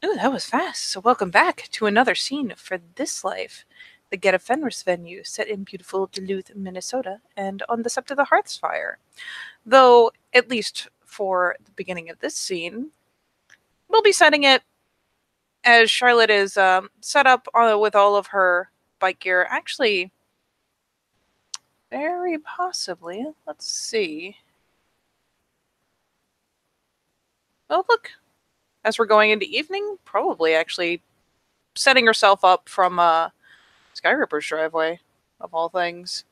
Ooh, that was fast. So welcome back to another scene for This Life, the Get a Fenris venue set in beautiful Duluth, Minnesota, and on the Sept of the Hearth's fire. Though, at least for the beginning of this scene, we'll be setting it as Charlotte is set up with all of her bike gear. Actually, very possibly. Let's see. Oh, look. As we're going into evening, probably actually setting herself up from Skyripper's driveway, of all things.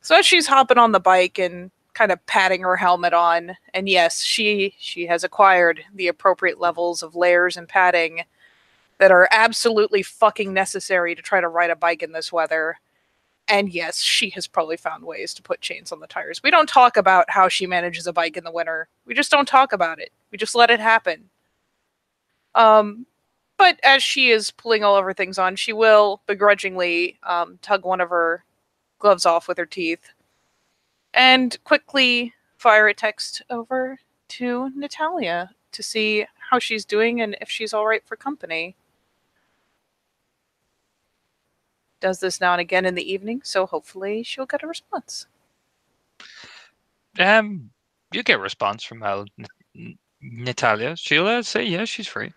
So as she's hopping on the bike and kind of patting her helmet on, and yes, she has acquired the appropriate levels of layers and padding that are absolutely fucking necessary to try to ride a bike in this weather. And yes, she has probably found ways to put chains on the tires. We don't talk about how she manages a bike in the winter. We just don't talk about it. We just let it happen. Um, but as she is pulling all of her things on, she will begrudgingly tug one of her gloves off with her teeth and quickly fire a text over to Natalia to see how she's doing and if she's all right for company. Does this now and again in the evening, so hopefully she'll get a response. You get a response from Natalia. She'll say, yeah, she's free.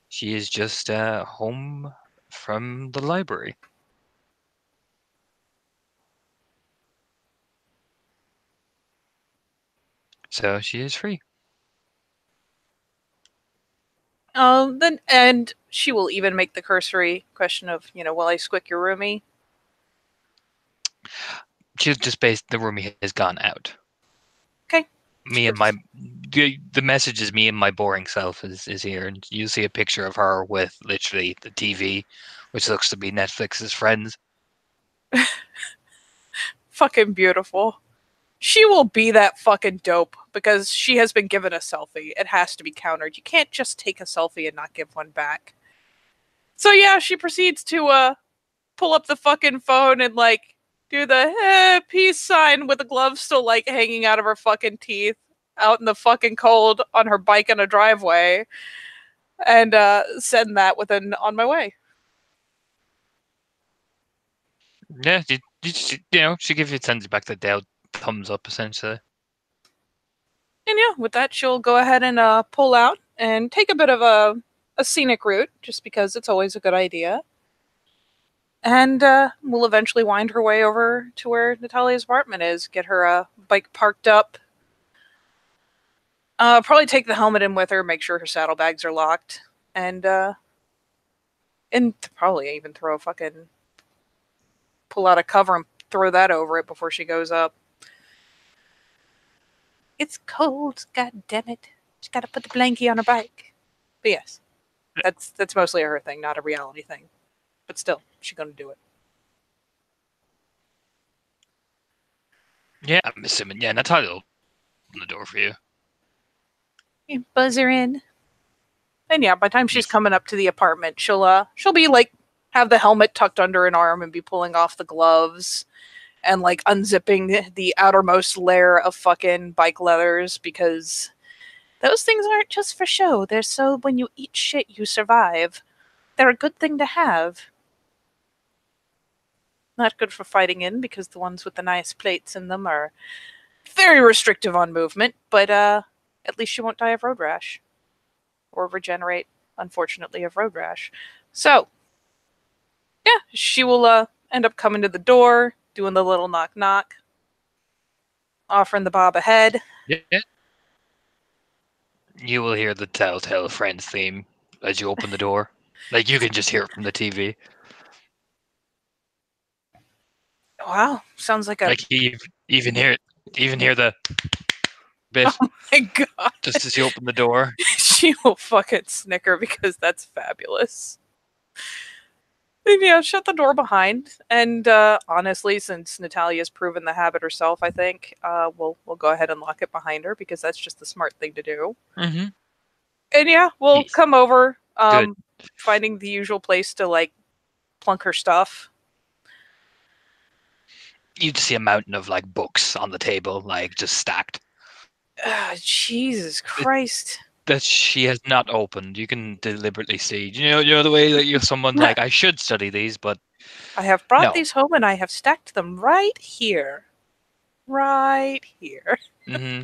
She is just home from the library. So she is free. Then and she will even make the cursory question of, will I squick your roomie? She's just based the roomie has gone out. Okay. Me and my the message is me and my boring self is here, and you see a picture of her with literally the TV, which looks to be Netflix's Friends. Fucking beautiful. She will be that fucking dope because she has been given a selfie. It has to be countered. You can't just take a selfie and not give one back. So yeah, she proceeds to pull up the fucking phone and do the peace sign with the glove still hanging out of her fucking teeth out in the fucking cold on her bike in a driveway and send that with an on my way. Yeah, she gives you sends you back the Dale thumbs up essentially. And yeah, with that, she'll go ahead and pull out and take a bit of a scenic route, just because it's always a good idea. And we'll eventually wind her way over to where Natalia's apartment is, get her bike parked up. Probably take the helmet in with her, make sure her saddlebags are locked, and probably even throw a fucking pull out a cover and throw that over it before she goes up. It's cold, god damn it. She's got to put the blankie on her bike. But yes, that's mostly her thing, not a reality thing. But still, she's gonna do it. Yeah, I'm assuming. Yeah, Natalia will open the door for you. You buzz her in. And yeah, by the time she's Yes. coming up to the apartment, she'll be have the helmet tucked under an arm and be pulling off the gloves and unzipping the outermost layer of fucking bike leathers because those things aren't just for show. They're so when you eat shit, you survive. They're a good thing to have. Not good for fighting in because the ones with the nice plates in them are very restrictive on movement, but at least she won't die of road rash or regenerate, unfortunately, of road rash. So, yeah, she will end up coming to the door, doing the little knock knock, offering the bob a head. Yeah. You will hear the Telltale Friends theme as you open the door. Like you can just hear it from the TV. Wow, sounds like a Like you even hear it, even hear the bit my god. just as you open the door. She will fucking snicker because that's fabulous. And yeah, shut the door behind. And honestly, since Natalia's proven the habit herself, I think we'll go ahead and lock it behind her because that's just the smart thing to do. Mm-hmm. And yeah, we'll Yes. come over, Good. finding the usual place to plunk her stuff. You just see a mountain of books on the table, just stacked. Jesus It, Christ. that she has not opened. You can deliberately see. You know the way that you're someone like I should study these, but I have brought no. these home and I have stacked them right here. Right here. Mm-hmm.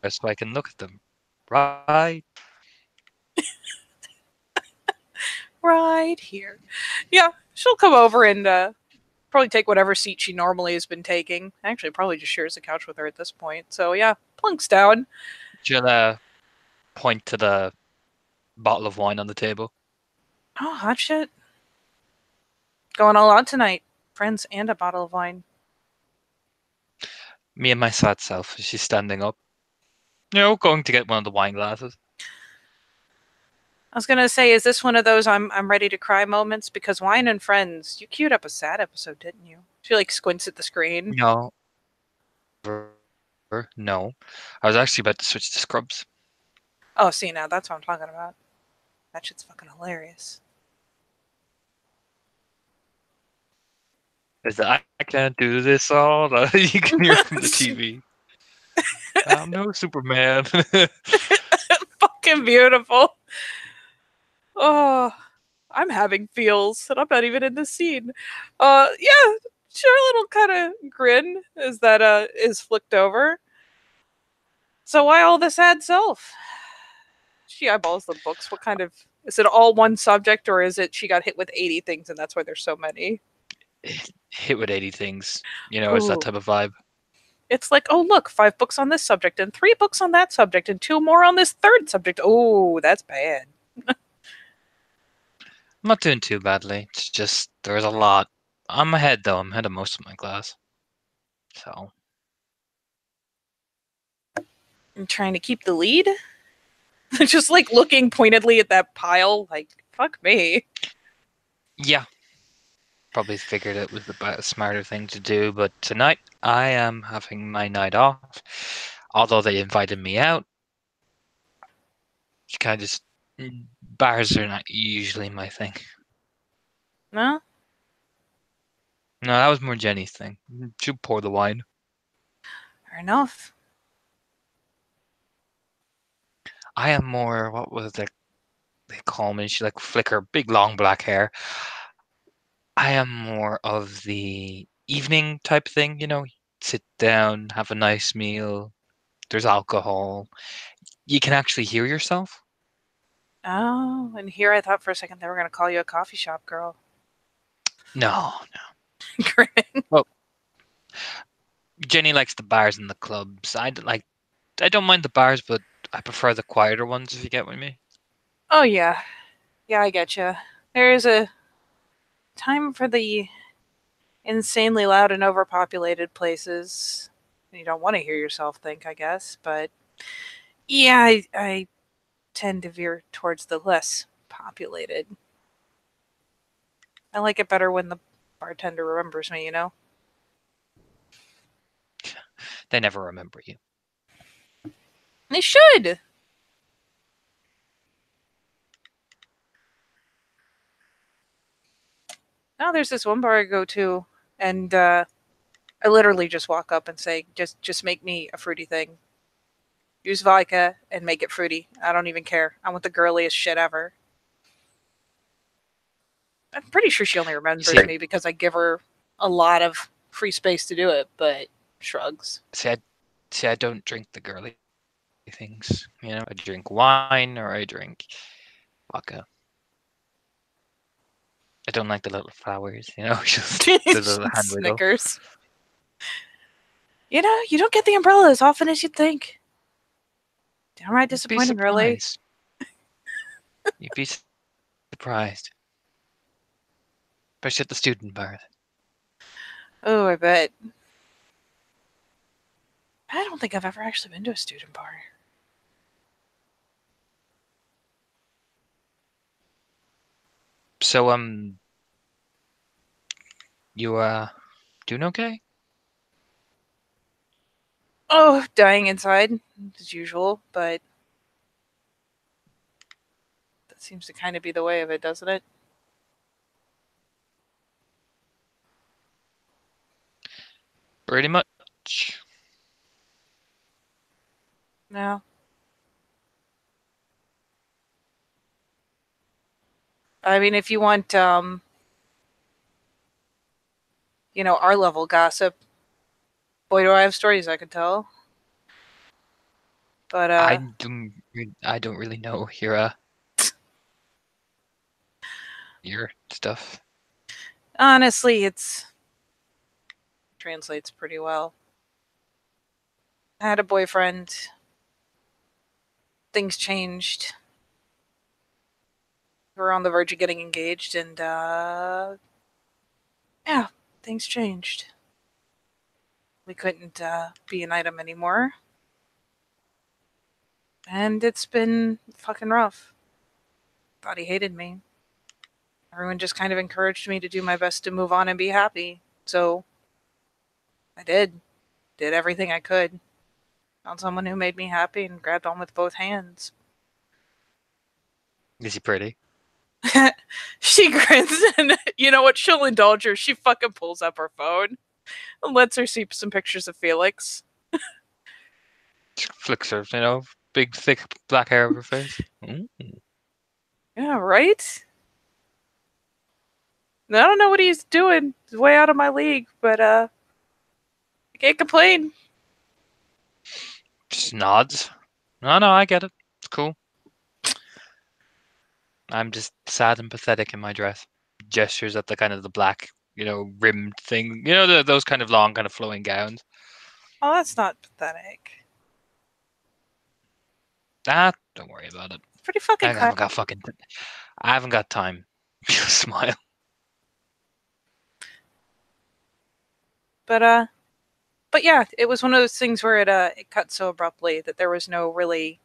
So I can look at them. Right. Right here. Yeah, she'll come over and probably take whatever seat she normally has been taking. Actually, probably just shares the couch with her at this point. So yeah, plunks down. She'll point to the bottle of wine on the table. Oh, hot shit. Going all out tonight. Friends and a bottle of wine. Me and my sad self. She's standing up. Going to get one of the wine glasses. I was gonna say, is this one of those I'm ready to cry moments? Because wine and friends, you queued up a sad episode, didn't you? She like squints at the screen. No. No. I was actually about to switch to Scrubs. Oh, see now, that's what I'm talking about. That shit's fucking hilarious. Is that I can't do this all? You can hear from the TV. I'm no Superman. Fucking beautiful. Oh, I'm having feels, and I'm not even in the scene. Yeah, sure little kind of grin is that is flicked over. So why all the sad self? She eyeballs the books. What kind of is it all one subject or is it she got hit with 80 things and that's why there's so many? Hit with 80 things. It's that Ooh. type of vibe. It's like, oh look, 5 books on this subject and 3 books on that subject and 2 more on this third subject. Oh, that's bad. I'm not doing too badly. It's just there's a lot. I'm ahead though. I'm ahead of most of my class. So I'm trying to keep the lead. Just like looking pointedly at that pile, like, fuck me. yeah, probably figured it was the smarter thing to do. But tonight I am having my night off. Although they invited me out, you kind of just bars are not usually my thing. No? No, that was more Jenny's thing. She'll pour the wine. Fair enough. I am more. What was it they call me? She like flicker, big long black hair. I am more of the evening type thing. Sit down, have a nice meal. There's alcohol. You can actually hear yourself. Oh, and here I thought for a second they were going to call you a coffee shop girl. No, Grinning. well, Jenny likes the bars and the clubs. I don't mind the bars, but I prefer the quieter ones. If you get with me. Oh, yeah. Yeah, I get you. There is a time for the insanely loud and overpopulated places. You don't want to hear yourself think, I guess, but yeah, I tend to veer towards the less populated. I like it better when the bartender remembers me, you know? They never remember you. They should! Now there's this one bar I go to, and I literally just walk up and say, just make me a fruity thing. Use vodka and make it fruity. I don't even care. I want the girliest shit ever. I'm pretty sure she only remembers See, me because I give her a lot of free space to do it, but shrugs. see, I, I don't drink the girly things. I drink wine or I drink vodka. I don't like the little flowers. Just the little hand wiggle. Snickers. You don't get the umbrella as often as you'd think. Downright You'd be disappointing, really. surprised. You'd be surprised. Especially at the student bar. Oh, I bet. I don't think I've ever actually been to a student bar. So, you, doing okay? Oh, dying inside, as usual, but that seems to kind of be the way of it, doesn't it? Pretty much. No. I mean, if you want, our level gossip, boy, do I have stories I could tell. But, I don't really know your stuff. honestly, it's translates pretty well. I had a boyfriend. Things changed. We were on the verge of getting engaged, and, yeah, things changed. We couldn't, be an item anymore. And it's been fucking rough. Thought he hated me. Everyone just kind of encouraged me to do my best to move on and be happy. So I did. Did everything I could. Found someone who made me happy and grabbed on with both hands. Is he pretty? She grins and you know what? She'll indulge her. She fucking pulls up her phone and lets her see some pictures of Felix. Flicks her, big thick black hair over her face. Mm. Yeah, right? I don't know what he's doing. He's way out of my league, but I can't complain. Just nods. No, I get it. It's cool. I'm just sad and pathetic in my dress. Gestures at the kind of the black, rimmed thing. Those kind of long, kind of flowing gowns. Oh, that's not pathetic. Ah, don't worry about it. It's pretty fucking I haven't got classy. fucking. I haven't got time. Smile. But but yeah, it was one of those things where it cut so abruptly that there was no really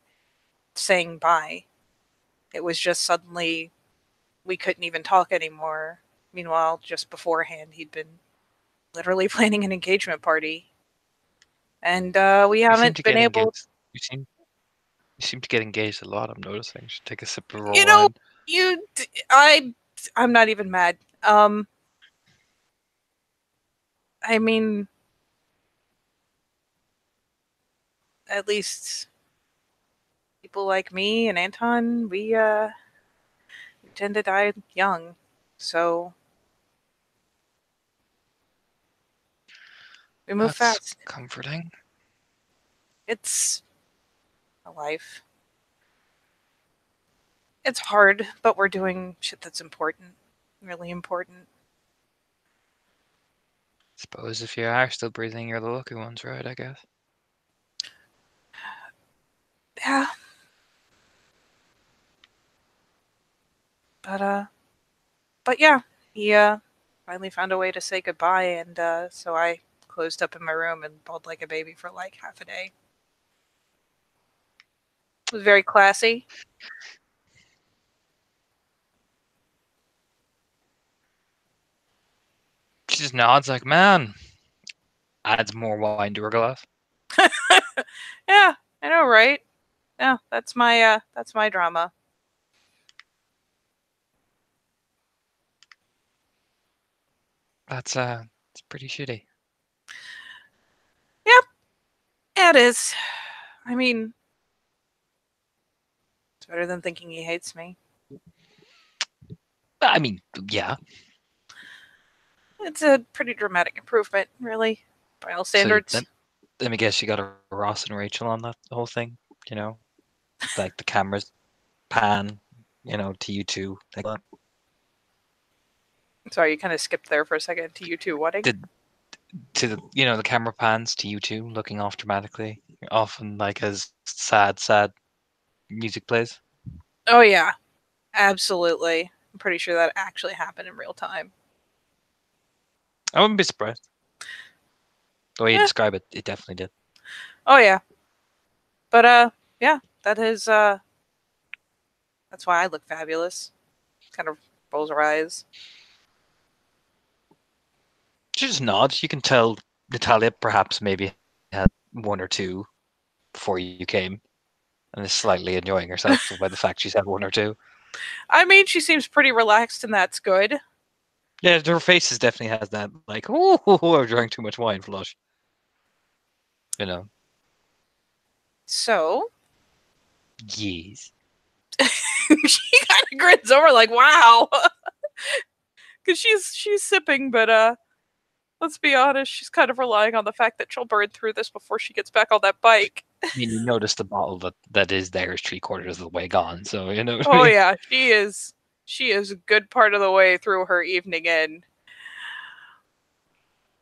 saying bye. It was just suddenly we couldn't even talk anymore. Meanwhile, just beforehand, he'd been literally planning an engagement party, and we You seem haven't to been get able. engaged. You seem to get engaged a lot. I'm noticing. You should take a sip of raw You know, wine. you, I, I'm not even mad. I mean, at least people like me and Anton, we tend to die young, so we move That's fast. comforting. It's a life. It's hard, but we're doing shit that's important. Really important. Suppose if you are still breathing, you're the lucky ones, right? I guess. Yeah, but but yeah, he finally found a way to say goodbye, and so I closed up in my room and bawled like a baby for like half a day. It was very classy. She just nods like, man, adds more wine to her glass. Yeah, I know, right? Yeah, that's my drama. It's pretty shitty. Yep, yeah, it is. I mean, it's better than thinking he hates me. I mean, yeah. It's a pretty dramatic improvement, really, by all So standards. let me guess, you got a Ross and Rachel on that whole thing, you know, like the cameras pan, to you two, like that. Sorry, you kind of skipped there for a second to you two wedding. Did to the camera pans to you two, looking off dramatically, often like as sad music plays. Oh yeah, absolutely. I'm pretty sure that actually happened in real time. I wouldn't be surprised. The way you Yeah. describe it, it definitely did. Oh yeah. But yeah, that's why I look fabulous. Kind of rolls her eyes. She just nods. You can tell Natalia perhaps maybe had one or two before you came and is slightly enjoying herself by the fact she's had one or two. I mean, she seems pretty relaxed, and that's good. Yeah, her face is definitely has that like, oh, I drank too much wine flush. You know. So Yes. she kind of grins over like, "Wow," because she's sipping, but let's be honest, she's kind of relying on the fact that she'll burn through this before she gets back on that bike. I mean, you notice the bottle that is there is 3/4 of the way gone, so you know what I Oh mean? yeah, she is. She is a good part of the way through her evening in.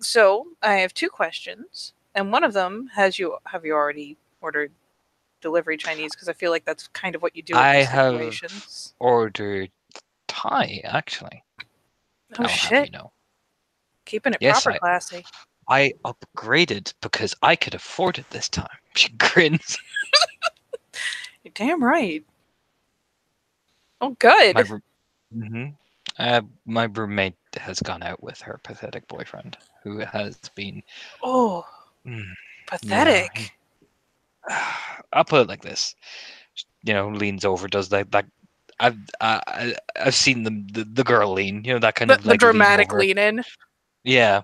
So I have two questions, and one of them has you have you already ordered delivery Chinese? Because I feel like that's kind of what you do in I these have situations. ordered Thai, actually. Oh I'll have you shit, know. keeping it Yes, proper I classy. I upgraded because I could afford it this time. She grins. You're damn right. Oh, My good. hmm my roommate has gone out with her pathetic boyfriend, who has been, Oh, mm, yeah. pathetic. I'll put it like this. Leans over, does that. I've seen the girl lean, that kind of The like lean dramatic over. lean in. Yeah,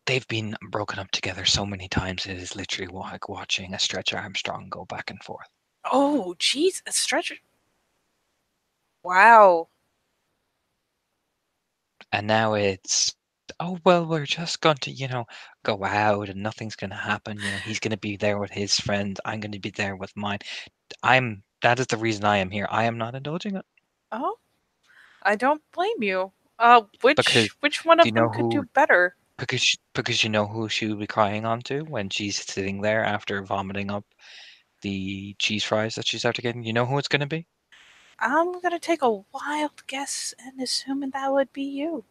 they've been broken up together so many times. It is literally like watching a Stretch Armstrong go back and forth. Oh, jeez, a stretcher. Wow. And now it's, oh, well, we're just going to, go out and nothing's going to happen. He's going to be there with his friends. I'm going to be there with mine. That is the reason I am here. I am not indulging it Oh, I don't blame you. because Which one do you of them know could do who, better? because you know who she would be crying on to when she's sitting there after vomiting up the cheese fries that she's after getting. You know who it's going to be? I'm gonna take a wild guess and assuming that would be you.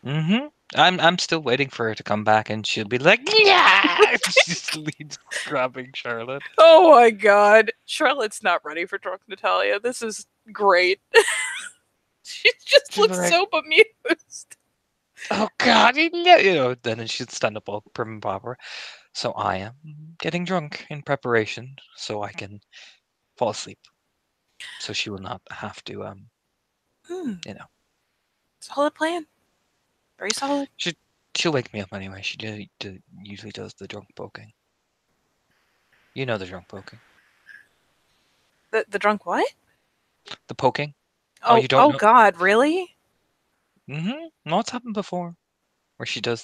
Mm-hmm. I'm still waiting for her to come back and she'll be like, yeah! She just leads grabbing Charlotte. Oh my god. Charlotte's not ready for drunk Natalia. This is great. She just She'll be looks like, so bemused. oh God, then she'd stand up all prim and proper. So I am getting drunk in preparation so I can fall asleep. So she will not have to, Hmm. you know, Solid plan. Very solid. she, she'll wake me up anyway. She usually does the drunk poking. You know the drunk poking. The drunk what? The poking? Oh, Oh you don't oh know? god, really? Mm-hmm. No, it's happened before. Where she does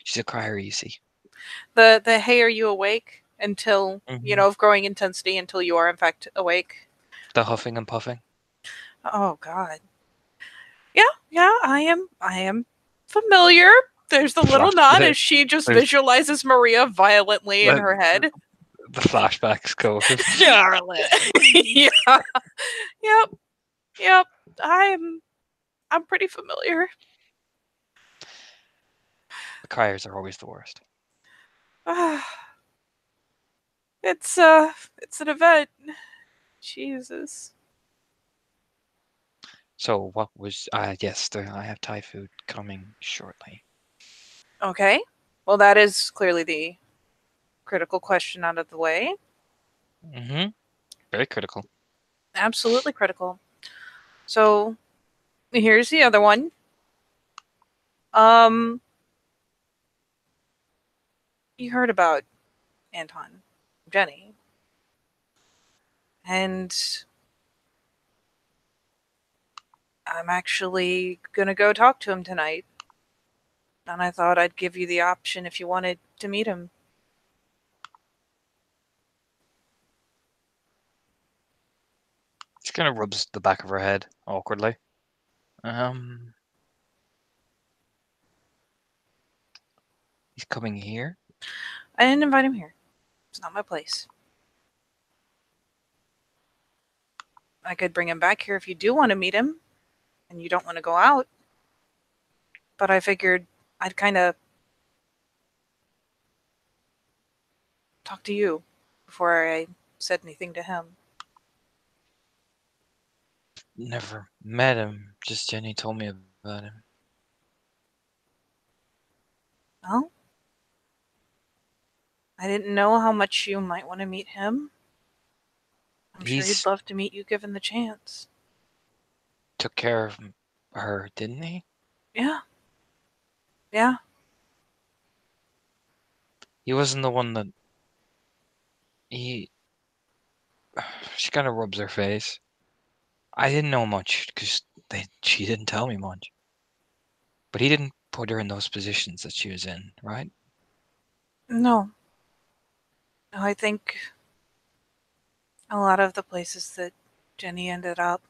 she's a crier, you see. The hey, are you awake? Until Mm-hmm. of growing intensity until you are in fact awake. The huffing and puffing. Oh god. Yeah, yeah, I am familiar. There's the The little flash. nod as she just There's visualizes Maria violently in the, her head. the flashbacks go. Charlotte. Yeah. Yep. Yep. I'm pretty familiar. The criers are always the worst. It's an event. Jesus. So what was yes, I have Thai food coming shortly. Okay. Well, that is clearly the critical question out of the way. Mm-hmm. Very critical. Absolutely critical. So, here's the other one. Um, you heard about Anton, Jenny, and I'm actually gonna go talk to him tonight. And I thought I'd give you the option if you wanted to meet him. She kind of rubs the back of her head awkwardly. Um, he's coming here. I didn't invite him here. It's not my place. I could bring him back here if you do want to meet him and you don't want to go out. But I figured I'd kind of talk to you before I said anything to him. Never met him. Just Jenny told me about him. Well, I didn't know how much you might want to meet him. I'm sure he'd He's love to meet you given the chance. took care of her, didn't he? Yeah, yeah. He wasn't the one that he. She kind of rubs her face. I didn't know much because she didn't tell me much. But he didn't put her in those positions that she was in, right? No. No, I think a lot of the places that Jenny ended up,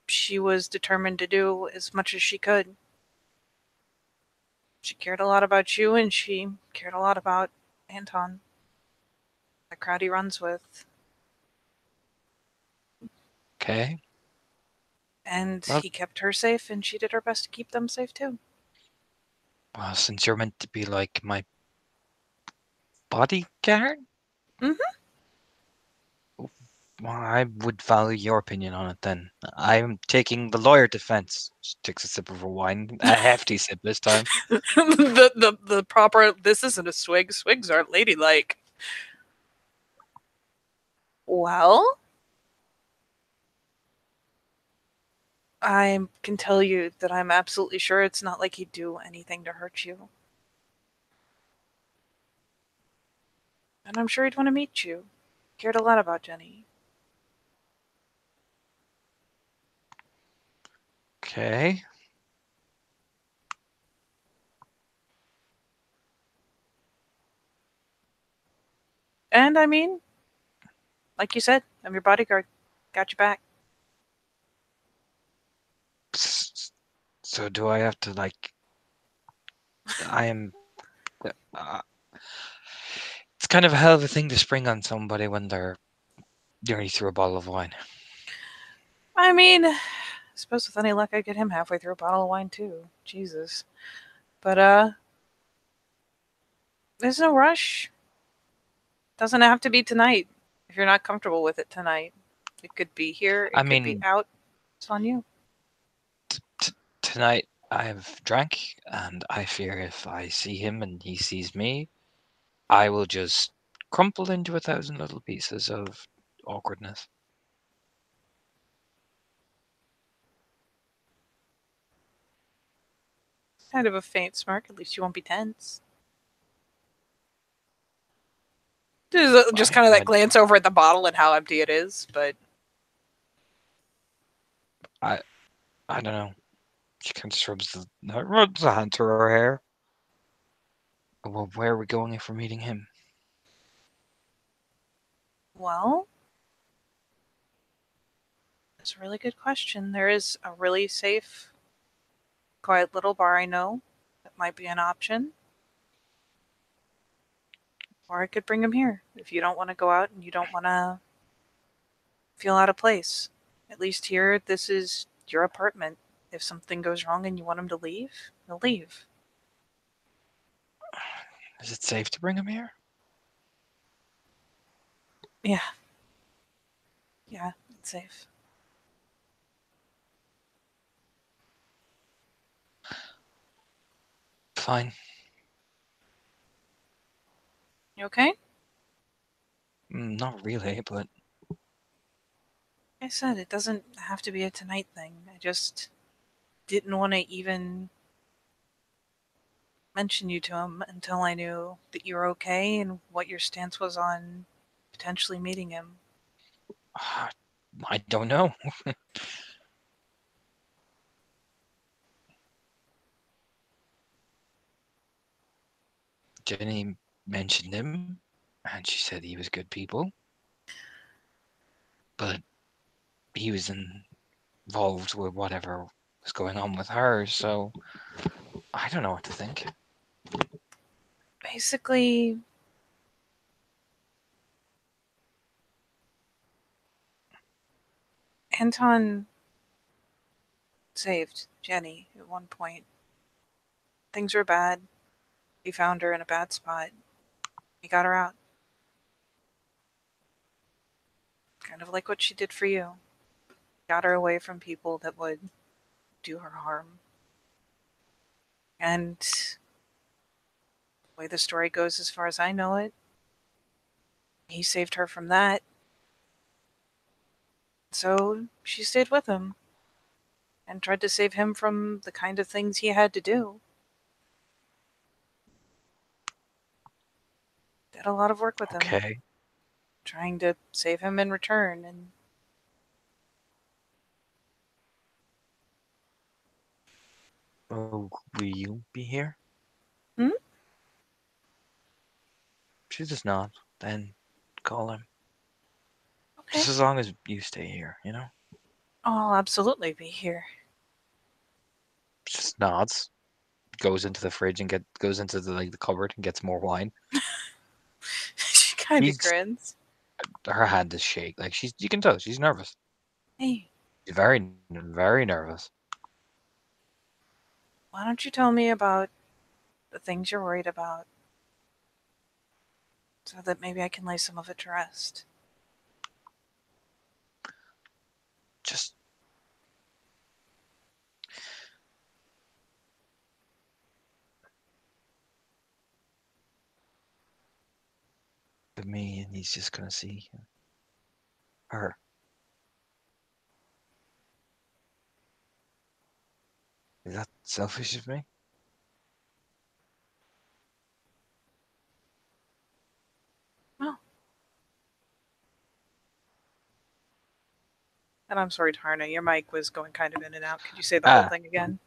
she was determined to do as much as she could. She cared a lot about you, and she cared a lot about Anton, the crowd he runs with. Okay. And Well, he kept her safe, and she did her best to keep them safe too. well, since you're meant to be like my bodyguard, Mm-hmm. well, I would value your opinion on it then. I'm taking the lawyer defense. She takes a sip of her wine, a hefty sip this time. The proper. This isn't a swig. Swigs aren't ladylike. Well, I can tell you that I'm absolutely sure it's not like he'd do anything to hurt you. And I'm sure he'd want to meet you. Cared a lot about Jenny. Okay. And I mean, like you said, I'm your bodyguard. Got your back. So do I have to like? I am. Uh, it's kind of a hell of a thing to spring on somebody when they're nearly through a bottle of wine. I mean, I suppose with any luck I'd get him halfway through a bottle of wine too. Jesus. But there's no rush. Doesn't have to be tonight. If you're not comfortable with it tonight. It could be here, I it could be mean, out. It's on you. tonight I've drank, and I fear if I see him and he sees me, I will just crumple into 1,000 little pieces of awkwardness. Kind of a faint smirk, at least you won't be tense. Just I, kind of that I, glance over at the bottle and how empty it is, but I, I don't know. She kind of rubs a hand through her hair. Well, where are we going if we're meeting him? well, that's a really good question. There is a really safe, quiet little bar I know that might be an option. Or I could bring him here if you don't want to go out and you don't want to feel out of place. At least here, this is your apartment. If something goes wrong and you want him to leave, he'll leave. Is it safe to bring him here? Yeah, yeah, it's safe. Fine. You okay? Not really, but Like I said, it doesn't have to be a tonight thing. I just didn't want to even mention you to him until I knew that you were okay and what your stance was on potentially meeting him. I don't know. Jenny mentioned him, and she said he was good people, but he was involved with whatever was going on with her, so I don't know what to think. Basically, Anton saved Jenny at one point. Things were bad. He found her in a bad spot. He got her out. Kind of like what she did for you. Got her away from people that would do her harm. And the way the story goes, as far as I know it, he saved her from that. So she stayed with him and tried to save him from the kind of things he had to do. did a lot of work with him, Okay. trying to save him in return, and Oh, will you be here? hmm? She does not. Then call him. Okay. Just as long as you stay here, you know? I'll absolutely be here. Just nods. Goes into the fridge and goes into the cupboard and gets more wine. She kind of She's grins. her hand is shake. Like you can tell she's nervous. Hey, She's very, very nervous. why don't you tell me about the things you're worried about so that maybe I can lay some of it to rest? Just with me, and he's just gonna see her. Is that selfish of me? Oh, and I'm sorry, Tarna, your mic was going kind of in and out. Could you say the whole Ah, thing again?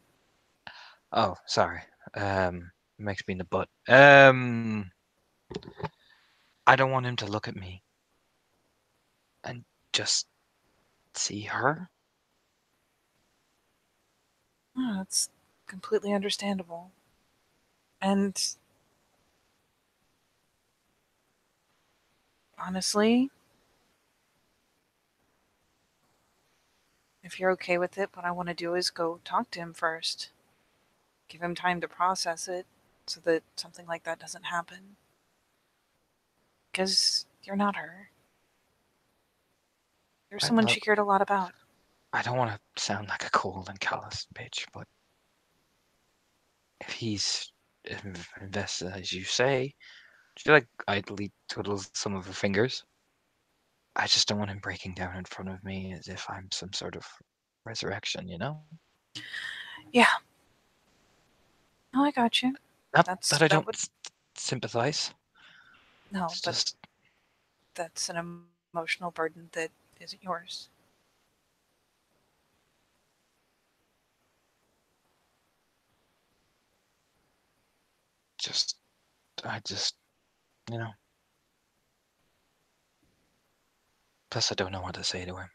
oh, sorry. Makes me in the butt. I don't want him to look at me and just see her. Oh, that's completely understandable. And honestly, if you're okay with it, what I want to do is go talk to him first. Give him time to process it so that something like that doesn't happen. Because you're not her. You're I someone look. she cared a lot about. I don't want to sound like a cold and callous bitch, but if he's invested as you say, she like idly twiddles some of her fingers. I just don't want him breaking down in front of me as if I'm some sort of resurrection, you know? Yeah, no, I got you. Not That's that I that don't would sympathize. no, It's but just, that's an emotional burden that isn't yours. just, I just, you know. Plus, I don't know what to say to him.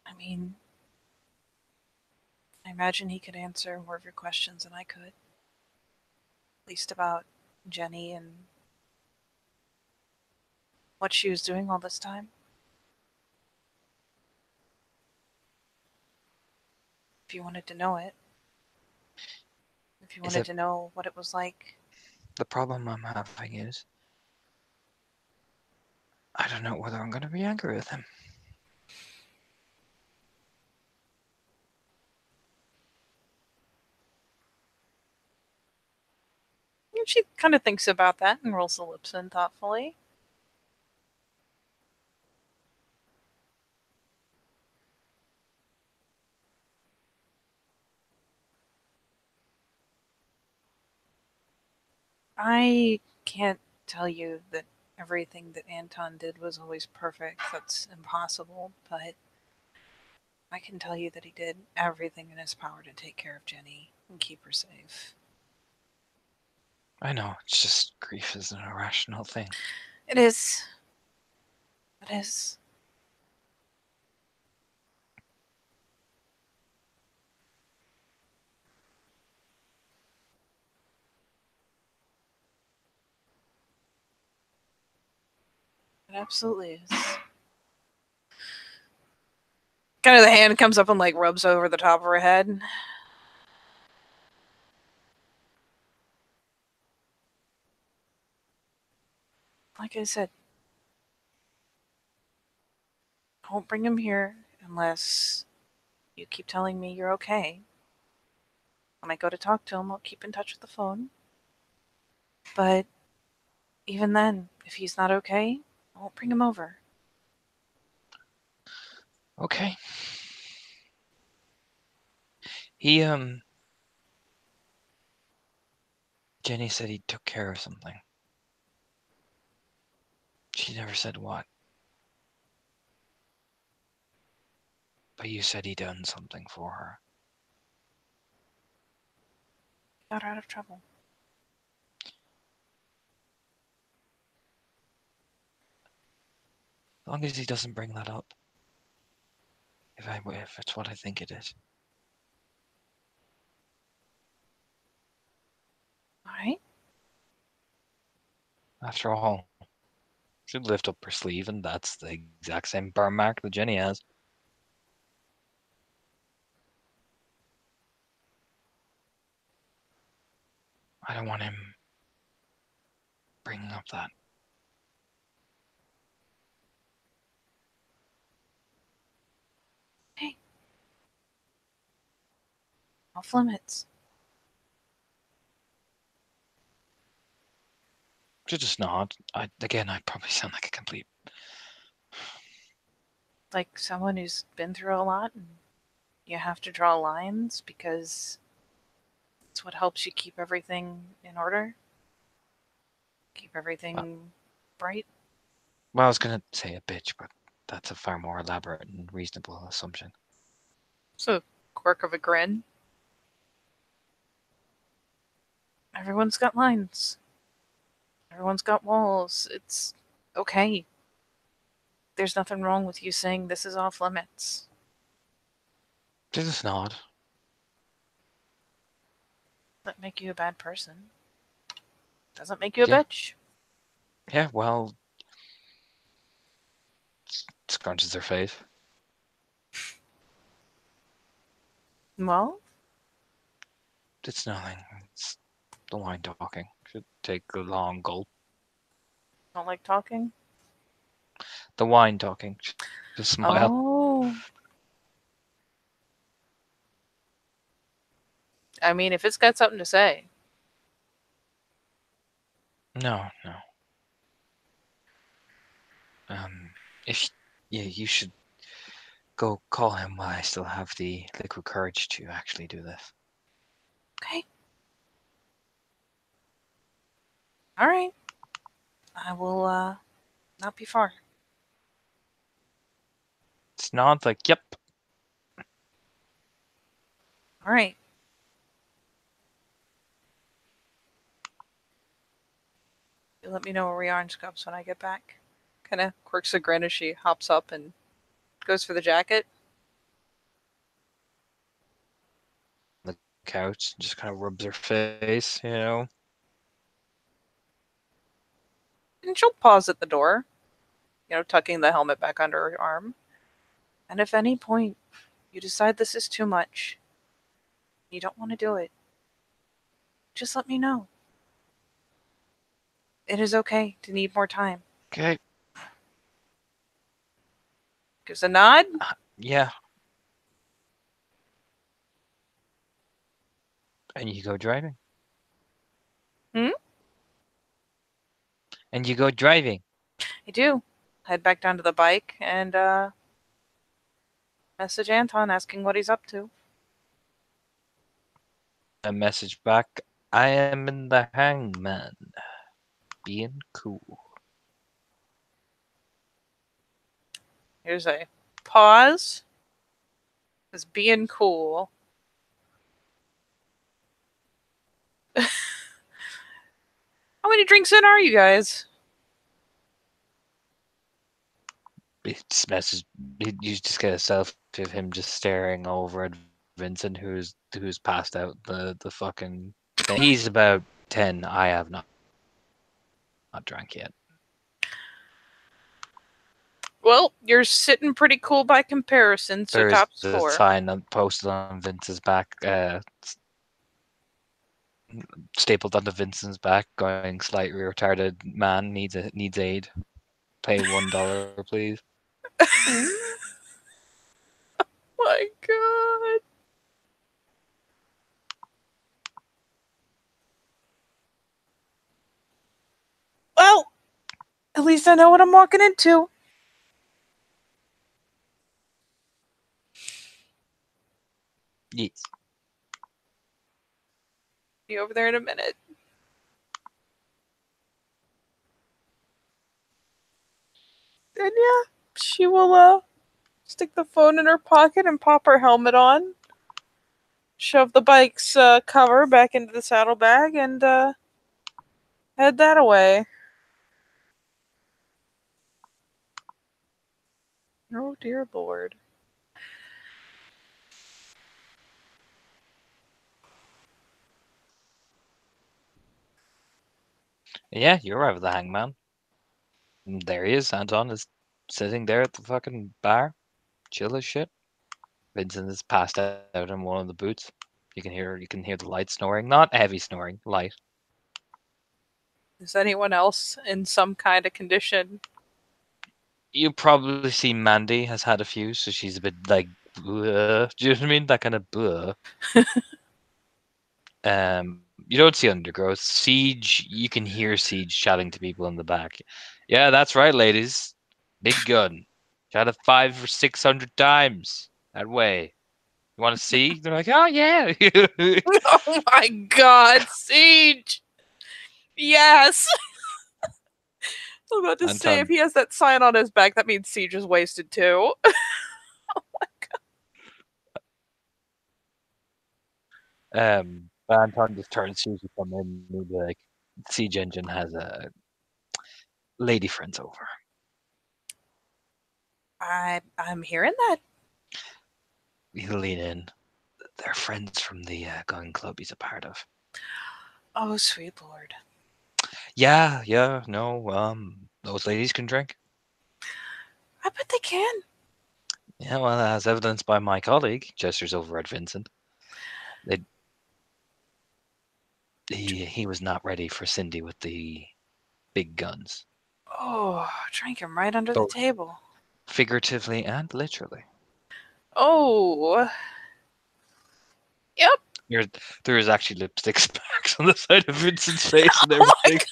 I mean, I imagine he could answer more of your questions than I could. At least about Jenny and what she was doing all this time. If you wanted to know it. If you Is wanted it to know what it was like. the problem I'm having is I don't know whether I'm going to be angry with him. And she kind of thinks about that and rolls the lips in thoughtfully. I can't tell you that everything that Anton did was always perfect. That's impossible. But I can tell you that he did everything in his power to take care of Jenny and keep her safe. I know, it's just grief is an irrational thing. It is. It is. It absolutely is. Kind of the hand comes up and like rubs over the top of her head. Like I said, I won't bring him here unless you keep telling me you're okay. When I go to talk to him, I'll keep in touch with the phone. But even then, if he's not okay, I won't bring him over. Okay, He Jenny said he took care of something. She never said what. But you said he done something for her. Got out of trouble. As long as he doesn't bring that up. If it's what I think it is. Alright. After all, she'd lift up her sleeve and that's the exact same burn mark that Jenny has. I don't want him bringing up that. Hey. Off limits. Should just nod. Again, I probably sound like a complete. Like someone who's been through a lot and you have to draw lines because it's what helps you keep everything in order. Keep everything bright. Well, I was gonna say a bitch, but that's a far more elaborate and reasonable assumption. So, quirk of a grin. Everyone's got lines. Everyone's got walls. It's okay. There's nothing wrong with you saying this is off limits. Just nod. Doesn't make you a bad person. Doesn't make you a Yeah. bitch. Yeah, well, scrunches their face. Well, It's nothing. It's the wine talking. Should take a long gulp. don't like talking. The wine talking. Just smile. Oh. I mean, if it's got something to say. No, no. If yeah, you should go call him while I still have the liquid courage to actually do this. Okay. Alright. I will, not be far. It's not like, yep. Alright. You let me know where we are in Scopes when I get back. Kinda quirks a grin as she hops up and goes for the jacket. The couch just kind of rubs her face, you know. And she'll pause at the door, tucking the helmet back under her arm. And if at any point you decide this is too much, you don't want to do it, just let me know. It is okay to need more time. Okay. Gives a nod. Yeah. And you go driving. Hmm? And you go driving. I do. Head back down to the bike and message Anton asking what he's up to. A message back. I am in the hangman. Being cool. Here's a pause. Is being cool. How many drinks in are you guys? It's message. You just get a selfie of him just staring over at Vincent, who's passed out the fucking thing. He's about 10. I have not drank yet. Well, you're sitting pretty cool by comparison, so There's top a score. sign posted on Vince's back, stapled onto Vincent's back, going slightly retarded man needs aid. Pay $1, please. My god. Well, at least I know what I'm walking into. Yes. Be over there in a minute. And yeah, she will stick the phone in her pocket and pop her helmet on, shove the bike's cover back into the saddlebag, and head that away. Oh dear lord. Yeah, you're right with the hangman. And there he is. Anton is sitting there at the fucking bar, chill as shit. Vincent is passed out in one of the boots. You can hear the light snoring, not heavy snoring, light. Is anyone else in some kind of condition? You probably see Mandy has had a few, so she's a bit like, bleh. Do you know what I mean? That kind of bleh. You don't see Undergrowth. Siege, you can hear Siege chatting to people in the back. Yeah, that's right, ladies. Big gun. Shot it 500 or 600 times that way. You want to see? They're like, oh yeah. Oh my god, Siege! Yes! I was about to say, if Anton, he has that sign on his back, that means Siege is wasted too. Anton just turns as soon as you come in. And he'll be like, Siege Engine has a lady friends over. I'm hearing that. He'll lean in. They're friends from the gun club he's a part of. Oh, sweet lord. Yeah, no, those ladies can drink. I bet they can. Yeah, well, as evidenced by my colleague, gestures over at Vincent. They, he was not ready for Cindy with the big guns, Oh, drank him right under the both table. figuratively and literally. Oh. Yep. There, there is actually lipstick specks on the side of Vincent's face and Oh my everything. god.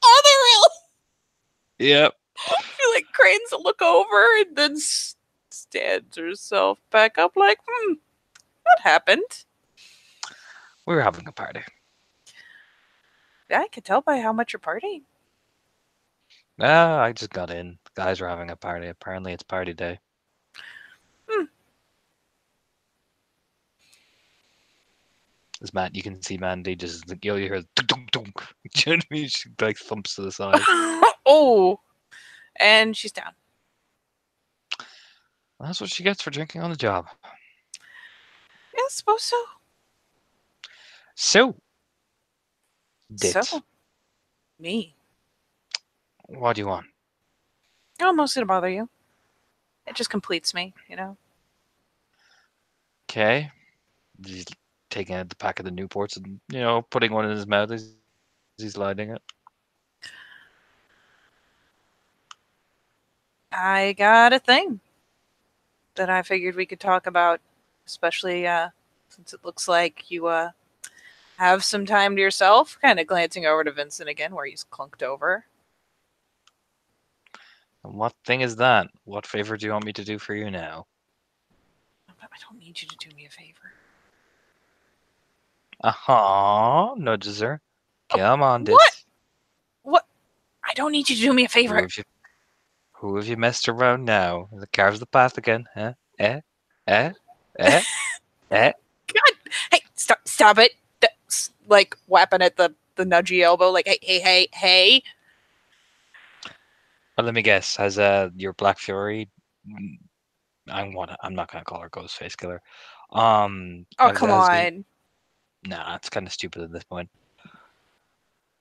Oh, they Yep. really? She like cranes to look over and then stands herself back up like, what happened? We were having a party. Yeah, I could tell by how much you're partying. Ah, I just got in. Guys were having a party. Apparently, it's party day. Hmm. As Matt, you can see Mandy just you hear dunk, dunk, dunk. Do you know what I mean? She like thumps to the side. Oh. And she's down. That's what she gets for drinking on the job. Yeah, I suppose so. So, So, dit. me. What do you want? Oh, mostly to bother you. It just completes me, you know? Okay. He's taking out the pack of the Newports and, putting one in his mouth as he's lighting it. I got a thing that I figured we could talk about, especially since it looks like you have some time to yourself. Kind of glancing over to Vincent again, where he's clunked over. And what thing is that? What favor do you want me to do for you now? I don't need you to do me a favor. Uh-huh. Nudges her. Oh, Come on, what? dit. What? I don't need you to do me a Who favor. have you who have you messed around now? The car's the path again, huh? Eh? Eh? Eh? Eh? God, hey, stop it! Like whapping at the nudgy elbow, like hey. Well, let me guess. Has your Black Fury I'm not gonna call her Ghostface Killer. Oh, come has your on. Nah, it's kind of stupid at this point.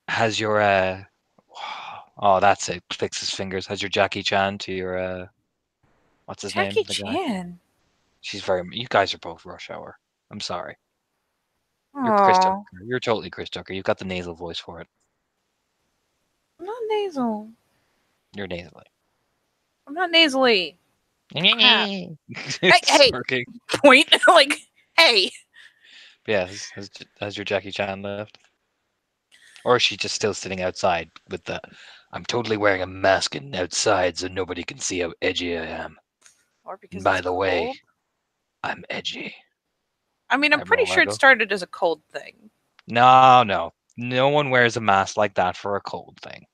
Has your oh, that's it. Fix his fingers. Has your Jackie Chan to your what's his name? Jackie The guy. Chan. She's very. You guys are both Rush Hour. I'm sorry. You're Chris Tucker. Oh, You're totally Chris Tucker. You've got the nasal voice for it. I'm not nasal. You're nasally. I'm not nasally. Crap. It's Hey, working. point. Like, hey. Yeah, has your Jackie Chan left? Or is she just still sitting outside with the I'm totally wearing a mask and outside so nobody can see how edgy I am. Or And because by it's the way, cold. I'm edgy. I mean, I'm pretty Everyone sure wanna it go? started as a cold thing. No, no. No one wears a mask like that for a cold thing.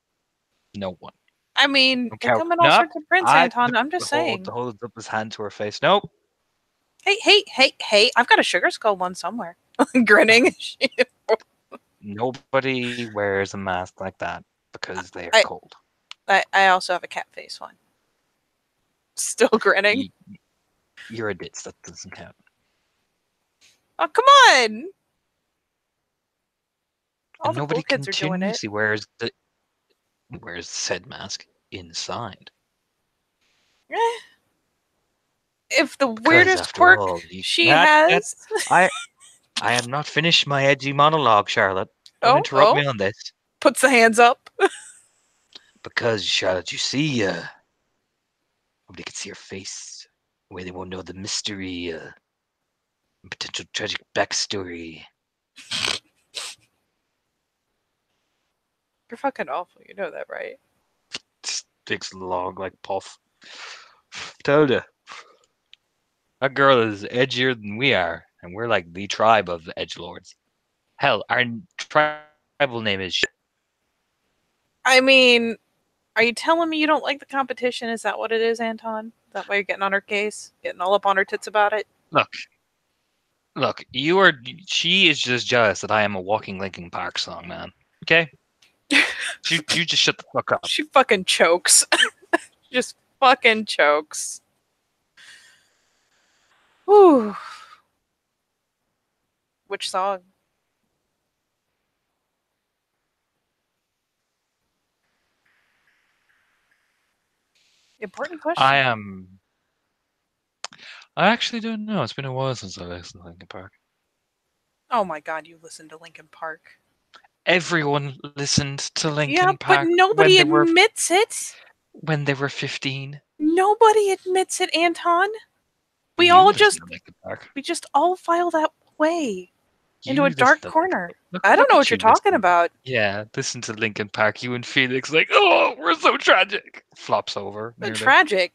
No one. I mean, Don't they care. come in all Nope. sorts of prints, I Anton. I'm just saying. holds up his hand to her face. Nope. Hey, hey, hey, hey! I've got a sugar skull one somewhere. Grinning. Nobody wears a mask like that because they are I, cold. I also have a cat face one. Still grinning. You, you're a ditz. That doesn't count. Oh, come on! All And the cool nobody kids are doing it. continuously wears said mask inside. Eh, if the Because weirdest after quirk all, she has. I I am not finished my edgy monologue, Charlotte. Don't Oh, interrupt oh, me on this. puts the hands up. Because Charlotte, you see, nobody can see her face. The way they won't know the mystery, potential tragic backstory. You're fucking awful. You know that, right? Sticks long like puff. Told ya. That girl is edgier than we are, and we're like the tribe of the edgelords. Hell, our tribal name is. I mean, are you telling me you don't like the competition? Is that what it is, Anton? That way you're getting on her case, getting all up on her tits about it? Look, look. You are. She is just jealous that I am a walking Linkin Park song, man. Okay. You just shut the fuck up. She fucking chokes. Just fucking chokes. Whew. Which song? Important I question. am. I actually don't know. It's been a while since I listened to Linkin Park. Oh my god, you listened to Linkin Park. Everyone listened to Yeah, Linkin but Park nobody admits it. when they were 15. Nobody admits it, Anton. We You all listen just to Linkin Park. we just all file that way into a You listen dark to Linkin corner. Park. Look, I don't look know at what you're you talking listening. about. Yeah, listen to Linkin Park. You and Felix like, oh, we're so tragic. Flops over nearly. Tragic.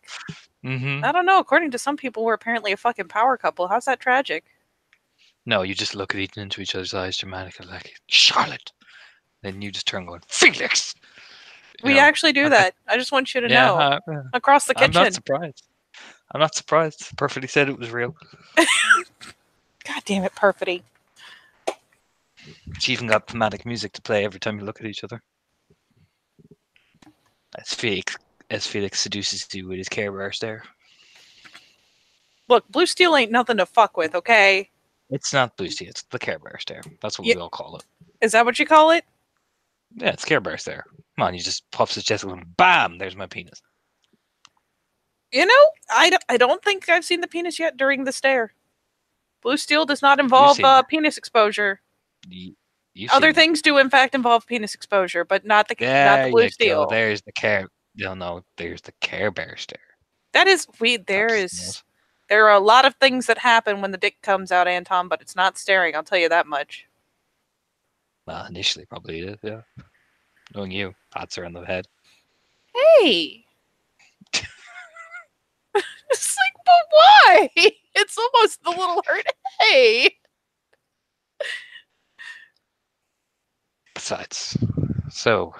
Mm-hmm. I don't know. According to some people, we're apparently a fucking power couple. How's that tragic? No, you just look at into each other's eyes dramatically, like Charlotte. Then you just turn going, Felix. You We know, actually do I bet. that. I just want you to Yeah, know. Across the I'm not kitchen. surprised. I'm not surprised. Perfectly said it was real. God damn it, perfidy. She even got thematic music to play every time you look at each other. As Felix, seduces you with his Care Bear stare. Look, blue steel ain't nothing to fuck with, okay? It's not Lucy, it's the Care Bear stare. That's what Y- we all call it. Is that what you call it? Yeah, it's Care Bear stare. Come on, he just puffs his chest and bam, there's my penis. You know, I don't think I've seen the penis yet during the stare. Blue steel does not You've involve seen it. penis exposure. You've Other seen it. things do, in fact, involve penis exposure, but not the There blue you go. steel. There's the Care. No, no, there's the Care Bear stare. That is Taps his nose. there are a lot of things that happen when the dick comes out, Anton, but it's not staring. I'll tell you that much. Well, initially probably it is, yeah. Knowing you, pats her on the head. Hey, it's like, but why? It's almost a little hurt. Hey, Besides, so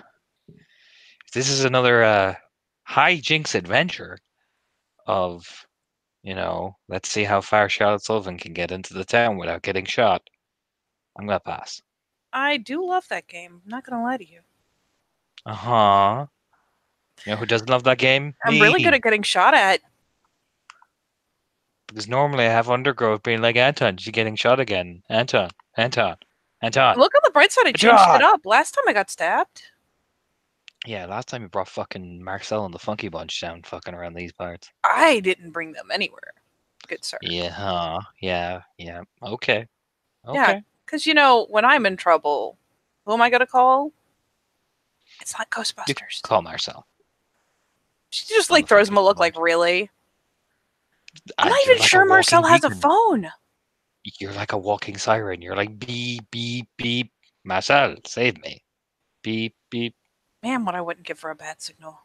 this is another hijinks adventure of, let's see how far Charlotte Sullivan can get into the town without getting shot. I'm gonna pass. I do love that game. I'm not gonna lie to you. Uh-huh. You know who doesn't love that game? I'm really good Me. at getting shot at. Because normally I have undergrowth being like, Anton, you getting shot again. Anton, Anton, Anton, Look on the bright side, I changed it Anton! up. Last time I got stabbed. Yeah, last time you brought fucking Marcel and the Funky Bunch down fucking around these parts. I didn't bring them anywhere. Good sir. Yeah, huh? Yeah, yeah. Okay. Yeah, Okay. because when I'm in trouble, who am I gonna call? It's not You can Ghostbusters. call Marcel. She just And the throws him Funky a look like, Bunch. really? I'm not You're even like a sure Marcel walking has a beacon. phone. You're like a walking siren. You're like, beep, beep, beep. Marcel, save me. Beep, beep. Man, what I wouldn't give for a bat signal.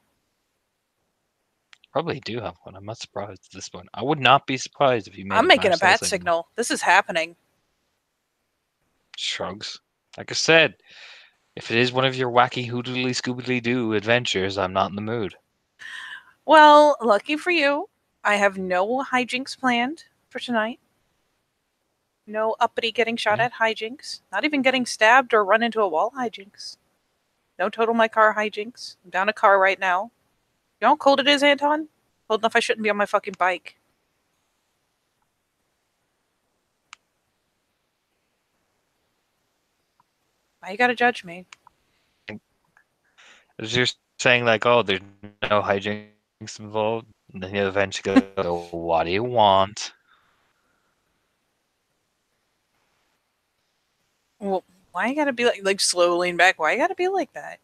Probably do have one. I'm not surprised at this point. I would not be surprised if you made I'm a making a Marcel bat signal. signal. This is happening. Shrugs. Like I said, if it is one of your wacky hoodly scoobly doo adventures, I'm not in the mood. Well, lucky for you, I have no hijinks planned for tonight. No uppity getting shot Yeah. at hijinks. Not even getting stabbed or run into a wall hijinks. No total my car hijinks. I'm down a car right now. You know how cold it is, Anton? Cold enough I shouldn't be on my fucking bike. Why you gotta judge me? As you're saying, like, oh, there's no hijinks involved, and then you eventually go, what do you want? Well, why you gotta be like slow lean back? Why you gotta be like that?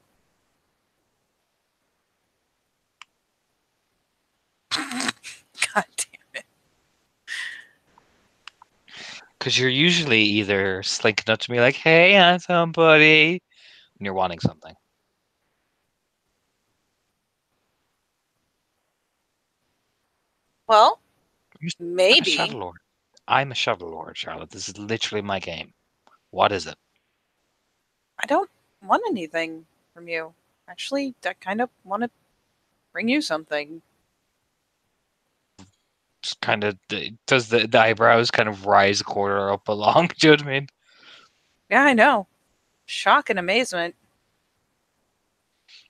God damn. Because you're usually either slinking up to me like, hey, handsome buddy, when you're wanting something. Well, I'm a maybe. Shadow Lord. I'm a Shadow Lord, Charlotte. This is literally my game. What is it? I don't want anything from you. Actually, I kind of want to bring you something. Just kind of does the eyebrows kind of rise a quarter up along? Do you know what I mean? Yeah, I know. Shock and amazement.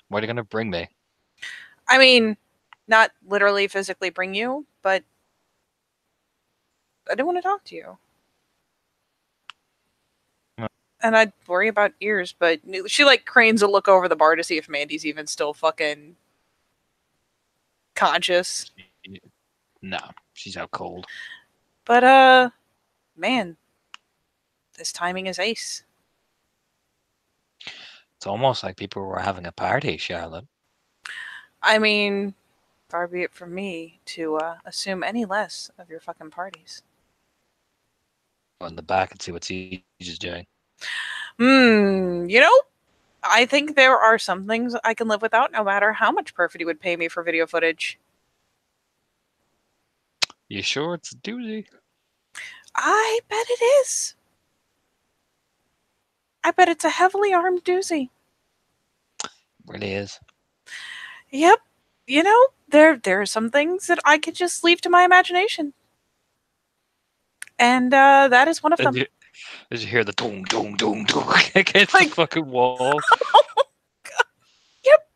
What are you gonna bring me? I mean, not literally physically bring you, but I do want to talk to you. And I'd worry about ears, but she like cranes a look over the bar to see if Mandy's even still fucking conscious. No, she's out cold. But man, this timing is ace. It's almost like people were having a party, Charlotte. I mean, far be it from me to assume any less of your fucking parties. Go in the back and see what Siege is doing. You know, I think there are some things I can live without, no matter how much Perfidy would pay me for video footage. You sure it's a doozy? I bet it is. I bet it's a heavily armed doozy. Really is. Yep. You know, there are some things that I could just leave to my imagination. And that is one of Did them. you, did you hear the dong dong dong dong against the Like, fucking wall? yep.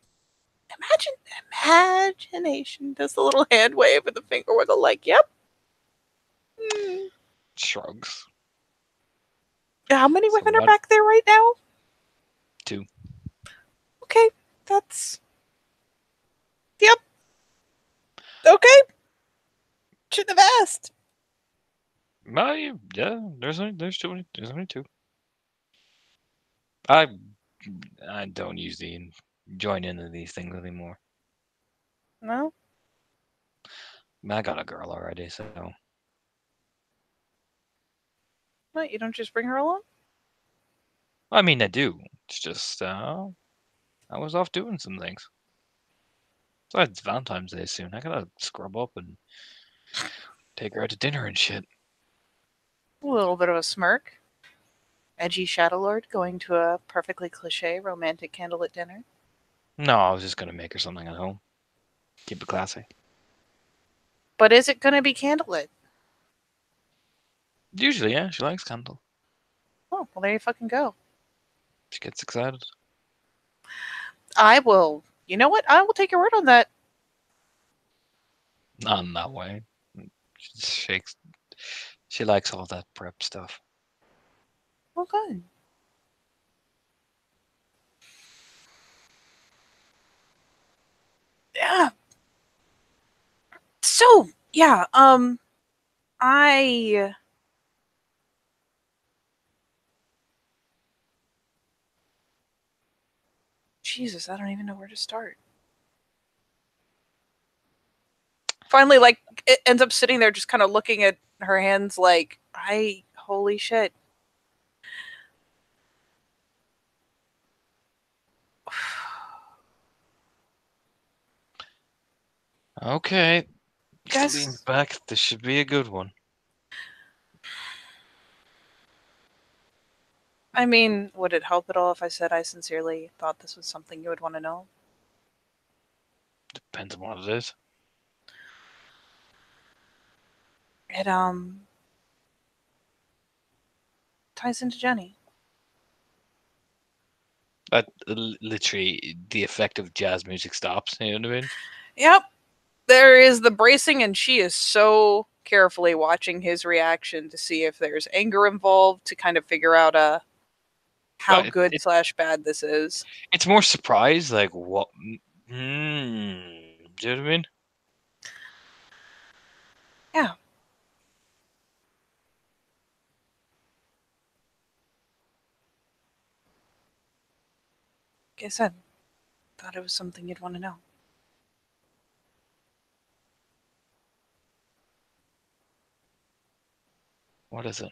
Imagination. Does the little hand wave and the finger wiggle like, yep. Hmm. Shrugs. How many So women are what? back there right now? Two. Okay, that's yep. Okay, shouldn't have asked. Well, yeah. There's only two. I I don't usually join into these things anymore. No, I got a girl already, so what? You don't just bring her along? I mean I do. It's just I was off doing some things. Besides, it's Valentine's Day soon. I gotta scrub up and take her out to dinner and shit. A little bit of a smirk. Edgy Shadow Lord going to a perfectly cliche romantic candlelit dinner. No, I was just gonna make her something at home. Keep it classy. But is it going to be candlelit? Usually, yeah, she likes candle. Oh, well, there you fucking go. She gets excited. I will. You know what? I will take your word on that. Not in that way. She just shakes. She likes all that prep stuff. Well, good. Yeah. So, yeah, I Jesus, I don't even know where to start. Finally, like, it ends up sitting there just kind of looking at her hands like, holy shit. Okay, she leans Guys, back. This should be a good one. I mean, would it help at all if I said I sincerely thought this was something you would want to know? Depends on what it is. It ties into Jenny. That literally the effect of jazz music stops. You know what I mean? Yep, there is the bracing, and she is so carefully watching his reaction to see if there's anger involved to kind of figure out how But good slash bad this is. it's more surprise, like what? Do you know what I mean? Yeah, like I said, thought it was something you'd want to know. What is it?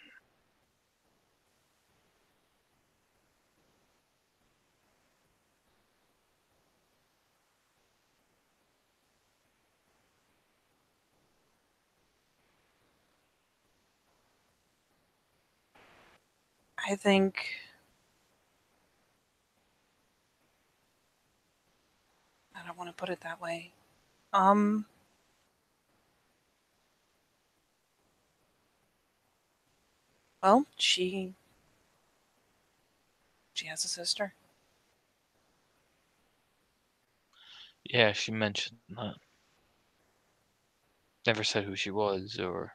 I think I don't want to put it that way. Um, well, she has a sister. Yeah, she mentioned that. Never said who she was, or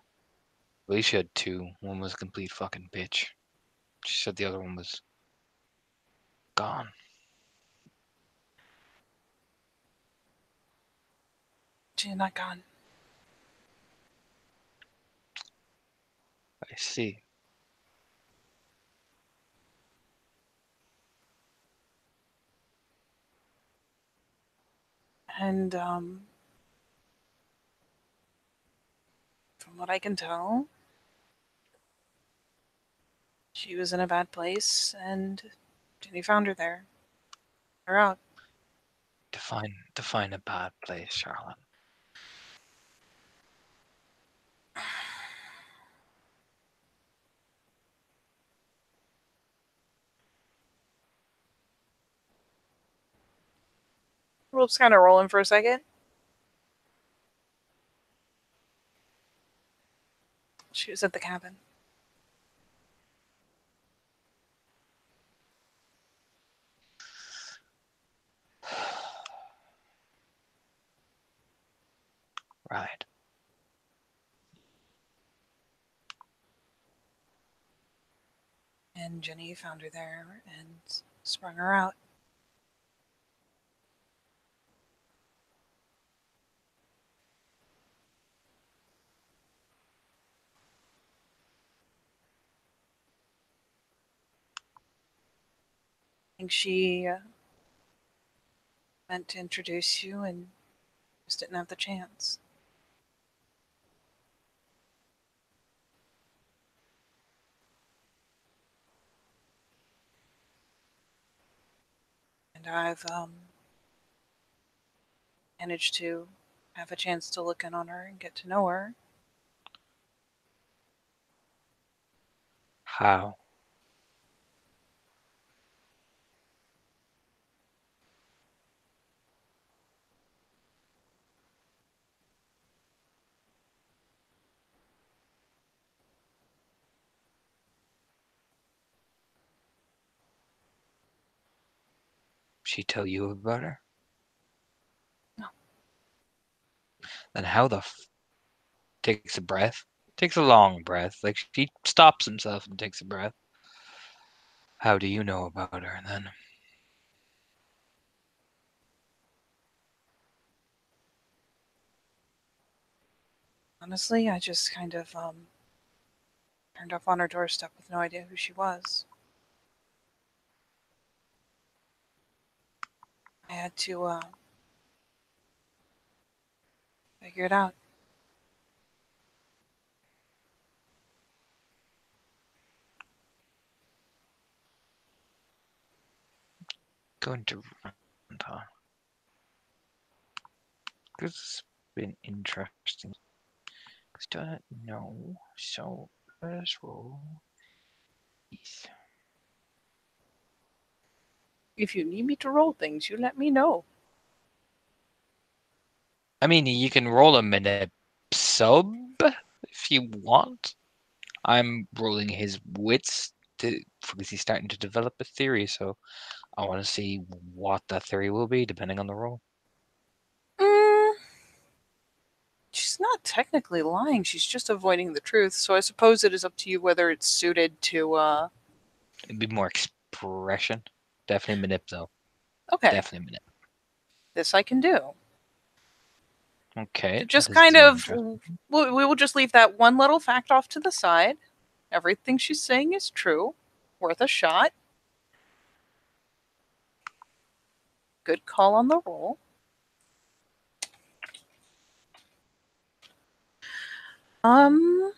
at least she had two. One was a complete fucking bitch. She said the other one was gone. She's not gone. I see. And from what I can tell, she was in a bad place, and Jenny found her there. Her out. Define a bad place, Charlotte. Rope's kind of rolling for a second. She was at the cabin. Right. And Jenny found her there and sprung her out. I think she meant to introduce you and just didn't have the chance. And I've managed to have a chance to look in on her and get to know her. How? She tell you about her? No, Then how the takes a breath? Takes a long breath. Like she stops himself and takes a breath. How do you know about her then? honestly, I just kind of turned up on her doorstep with no idea who she was. I had to figure it out. Going to run on. This has been interesting. Because don't know. So let's roll these. If you need me to roll things, you let me know. I mean, you can roll him in a sub if you want. I'm rolling his wits because he's starting to develop a theory, so I want to see what that theory will be depending on the roll. Mm, she's not technically lying. She's just avoiding the truth. So I suppose it is up to you whether it's suited to. It'd be more expression. Definitely manip though. Okay, Definitely manip. this I can do. Okay, So that just is kind of, interesting. we will just leave that one little fact off to the side. Everything she's saying is true. Worth a shot. Good call on the roll. Um,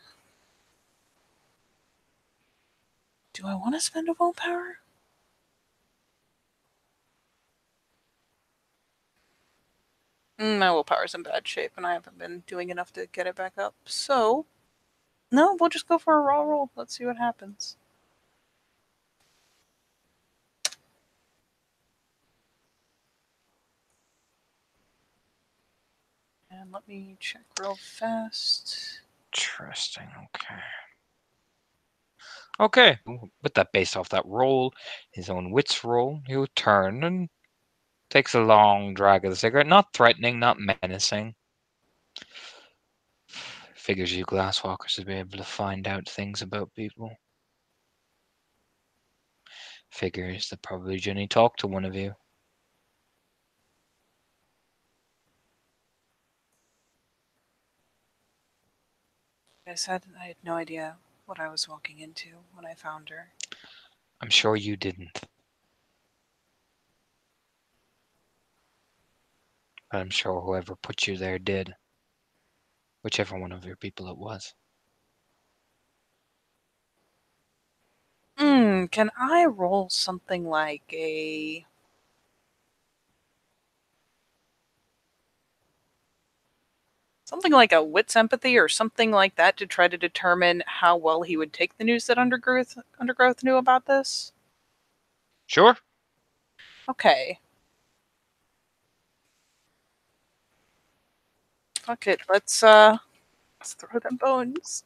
do I want to spend a willpower? My willpower's in bad shape, and I haven't been doing enough to get it back up. So, no, we'll just go for a raw roll. Let's see what happens. And let me check real fast. Interesting. Okay. Okay. With that based off that roll, his own wits roll, he'll turn and takes a long drag of the cigarette. Not threatening, not menacing. Figures you glasswalkers would be able to find out things about people. Figures that probably Jenny talked to one of you. I had no idea what I was walking into when I found her. I'm sure you didn't. But I'm sure whoever put you there did. Whichever one of your people it was. Can I roll something like a. Something like a wits empathy or something like that to try to determine how well he would take the news that Undergrowth knew about this? Sure. Okay. Fuck it. Let's throw them bones.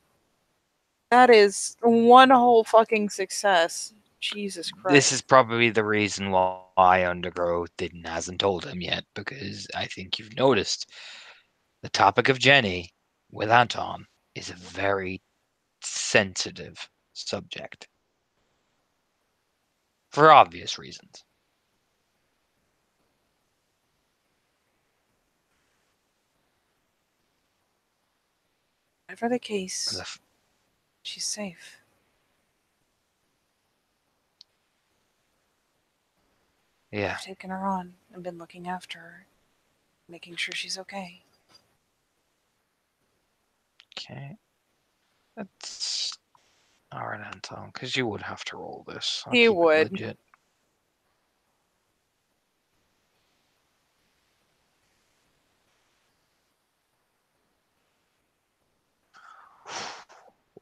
That is one whole fucking success. Jesus This is Christ. probably the reason why Undergrowth didn't hasn't told him yet, because I think you've noticed the topic of Jenny with Anton is a very sensitive subject. For obvious reasons. Whatever the And case, she's safe. yeah. I've taken her on and been looking after her, making sure she's okay. Okay. That's alright, Anton, because you would have to roll this. I'll He keep it would. legit.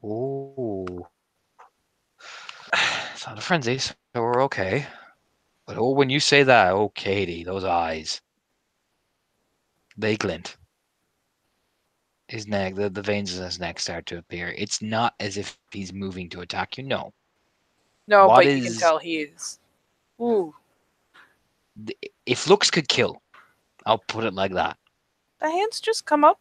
Ooh. It's not a frenzy, so we're okay. But oh, when you say that, oh, Katie, those eyes, they glint. His neck, the veins in his neck start to appear. It's not as if he's moving to attack you. No. No, What but you can is. tell he is. Ooh. If looks could kill, I'll put it like that. The hands just come up.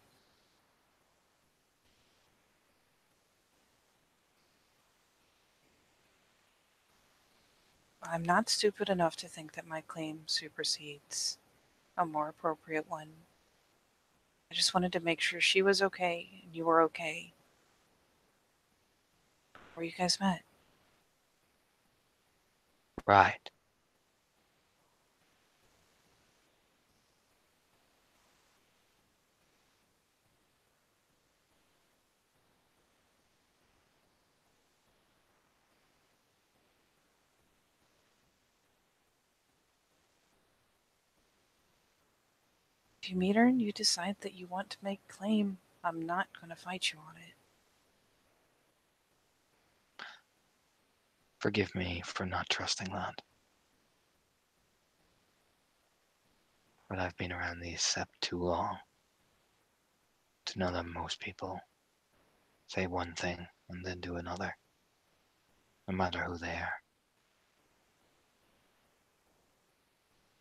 I'm not stupid enough to think that my claim supersedes a more appropriate one. I just wanted to make sure she was okay and you were okay before you guys met. Right. If you meet her and you decide that you want to make claim, I'm not going to fight you on it. Forgive me for not trusting that. but I've been around these sept too long to know that most people say one thing and then do another, no matter who they are.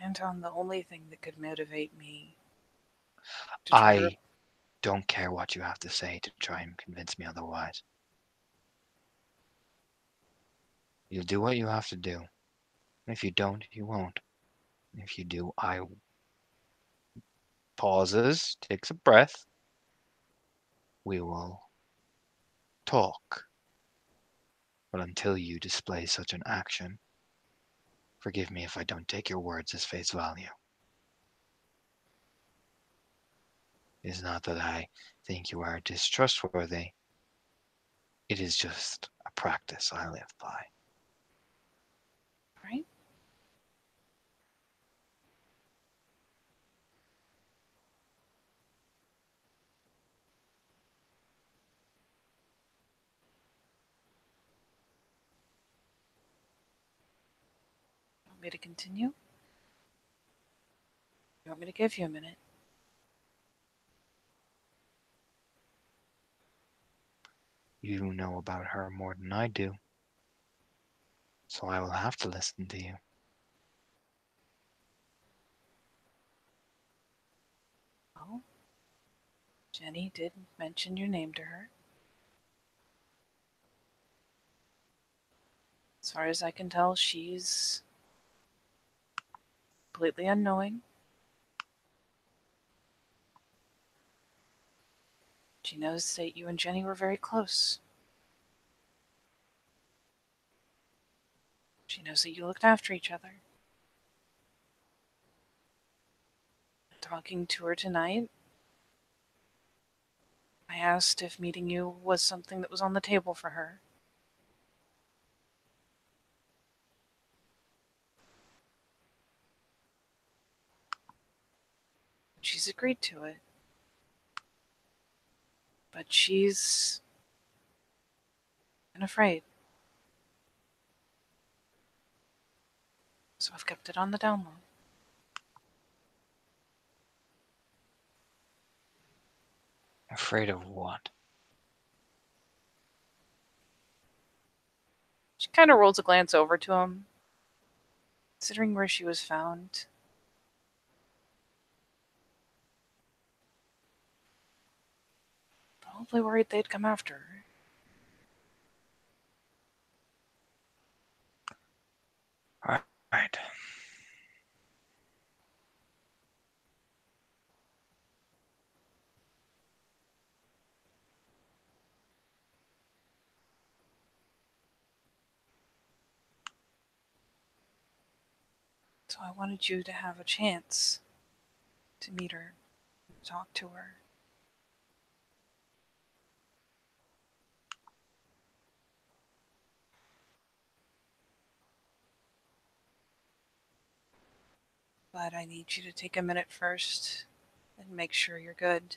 Anton, the only thing that could motivate me to try to. I don't care what you have to say to try and convince me otherwise. You'll do what you have to do. If you don't, you won't. If you do, I pauses, takes a breath. We will talk. But until you display such an action, forgive me if I don't take your words as face value. It is not that I think you are distrustworthy. It is just a practice I live by. Right? You want me to continue? You want me to give you a minute? You know about her more than I do, so I will have to listen to you. Well, Jenny did mention your name to her. As far as I can tell, she's completely unknowing. She knows that you and Jenny were very close. She knows that you looked after each other. Talking to her tonight, I asked if meeting you was something that was on the table for her. She's agreed to it. But she's been afraid. So I've kept it on the down low. Afraid of what? She kind of rolls a glance over to him, considering where she was found. Probably worried they'd come after her. All right. So I wanted you to have a chance to meet her, talk to her. But I need you to take a minute first and make sure you're good.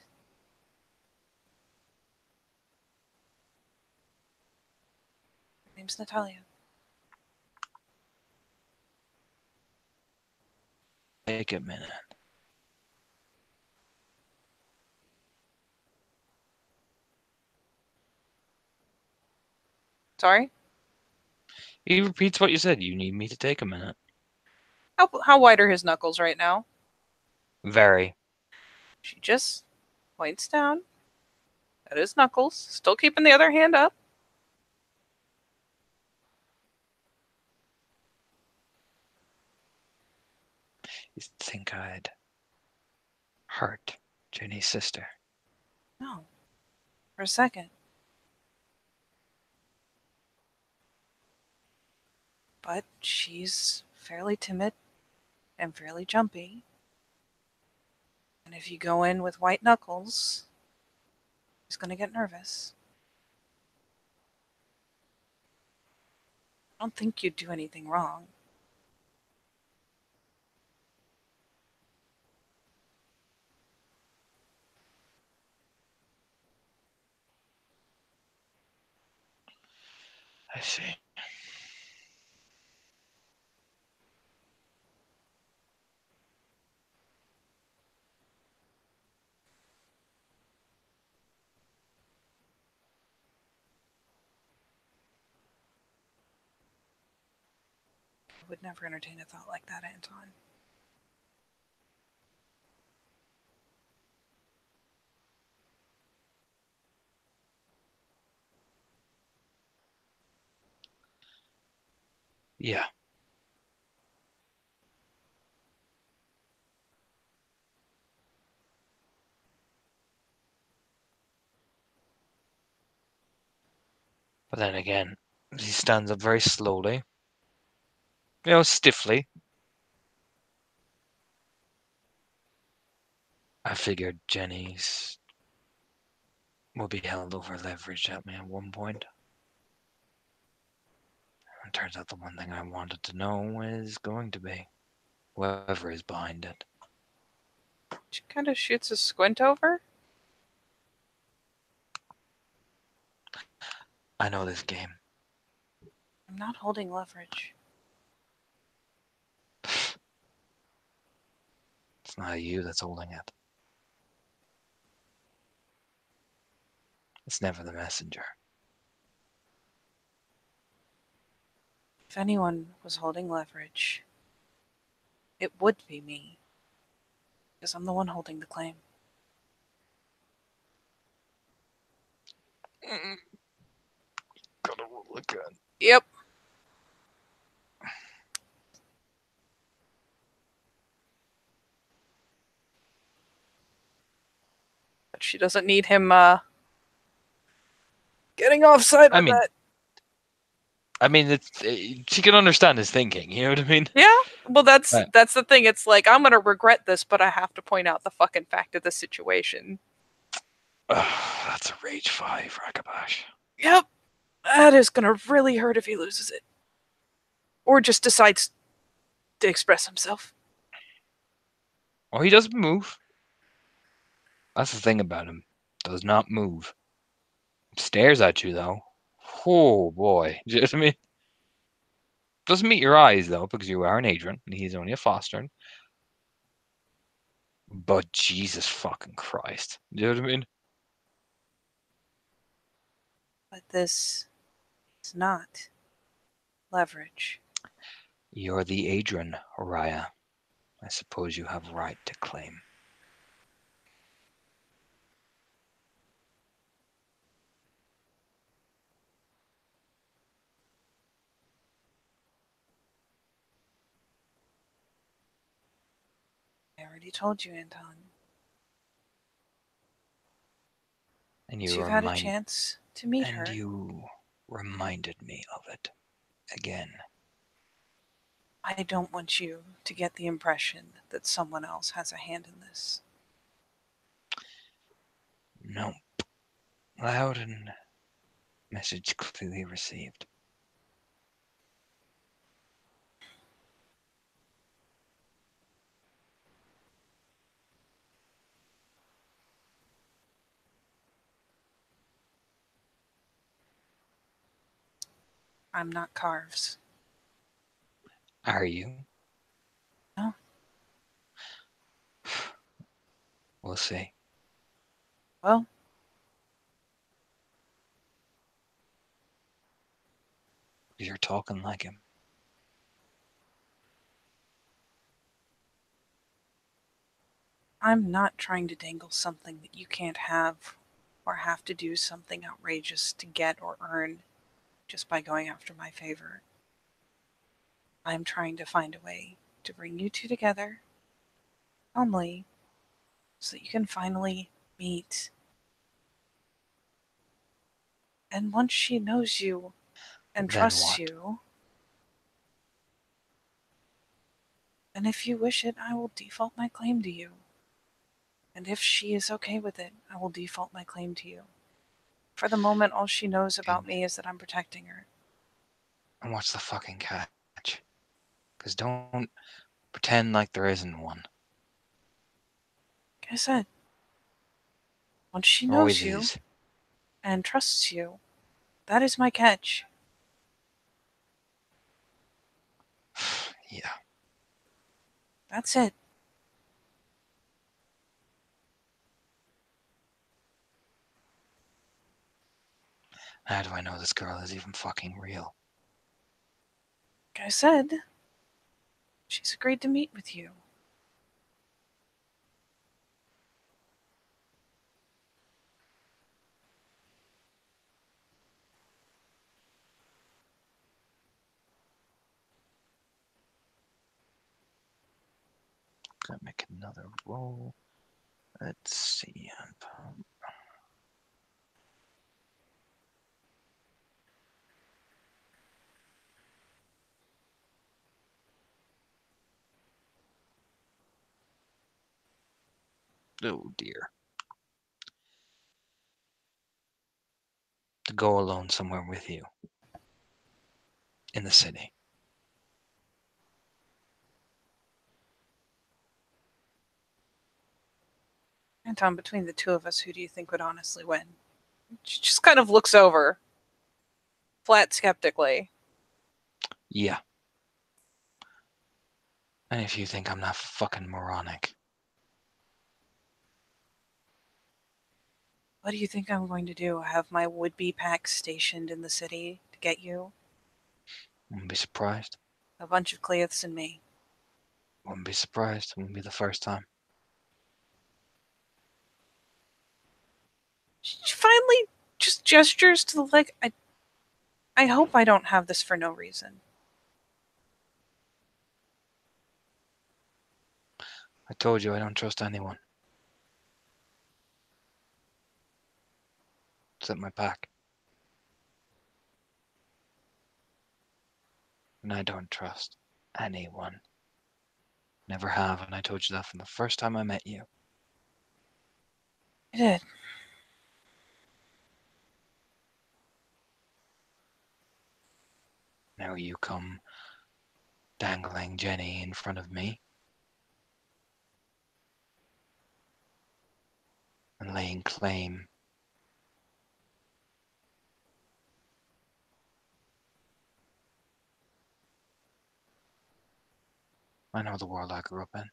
Her name's Natalia. Take a minute. Sorry? He repeats what you said. You need me to take a minute. How wide are his knuckles right now? Very. She just points down at his knuckles, still keeping the other hand up. You think I'd hurt Jenny's sister? No, for a second. But she's fairly timid and fairly jumpy. And if you go in with white knuckles, she's going to get nervous. I don't think you'd do anything wrong. I see. would never entertain a thought like that, Anton. Yeah. But then again, he stands up very slowly, stiffly. I figured Jenny's will be held over leveraged at me at one point. It turns out the one thing I wanted to know is going to be whoever is behind it. She kind of shoots a squint over. I know this game. I'm not holding leverage. It's not you that's holding it. It's never the messenger. If anyone was holding leverage, it would be me. Because I'm the one holding the claim. Gotta roll again. Yep. But she doesn't need him getting offside I with mean, that. she can understand his thinking. You know what I mean? Yeah. Well, that's Right. that's the thing. It's like I'm gonna regret this, but I have to point out the fucking fact of the situation. That's a rage 5, Rakabash. Yep. That is gonna really hurt if he loses it, or just decides to express himself. Oh, he doesn't move. That's the thing about him. Does not move. Stares at you though. Oh boy. Do you know what I mean? Doesn't meet your eyes though, because you are an Adrian and he's only a Fostern. But Jesus fucking Christ. Do you know what I mean? But this is not leverage. You're the Adrian, Raya. I suppose you have right to claim. I already told you, Anton. And So you you've had a remind chance to meet and her. you reminded me of it again. I don't want you to get the impression that someone else has a hand in this. No. Loud and message clearly received. I'm not Carves. Are you? No. We'll see. Well, You're talking like him. I'm not trying to dangle something that you can't have or have to do something outrageous to get or earn just by going after my favor. I'm trying to find a way to bring you two together, calmly, so that you can finally meet. And once she knows you and Then trusts what? you, and if you wish it, I will default my claim to you. And if she is okay with it, I will default my claim to you. For the moment, all she knows about me is that I'm protecting her. And what's the fucking catch? Because don't pretend like there isn't one. Like I said, once she There always knows you is. and trusts you, that is my catch. Yeah. That's it. How do I know this girl is even fucking real? Like I said, She's agreed to meet with you. Gonna make another roll. Let's see. Oh dear. To go alone somewhere with you in the city. Anton, between the two of us, who do you think would honestly win? She just kind of looks over, flat skeptically. Yeah. And if you think I'm not fucking moronic. What do you think I'm going to do? Have my would-be pack stationed in the city to get you? Wouldn't be surprised. A bunch of Cleoths and me. Wouldn't be surprised. Wouldn't be the first time. She finally just gestures to the leg. I hope I don't have this for no reason. I told you I don't trust anyone. Except my pack. And I don't trust anyone. Never have, and I told you that from the first time I met you. I did. Now you come dangling Jenny in front of me and laying claim. I know the world I grew up in.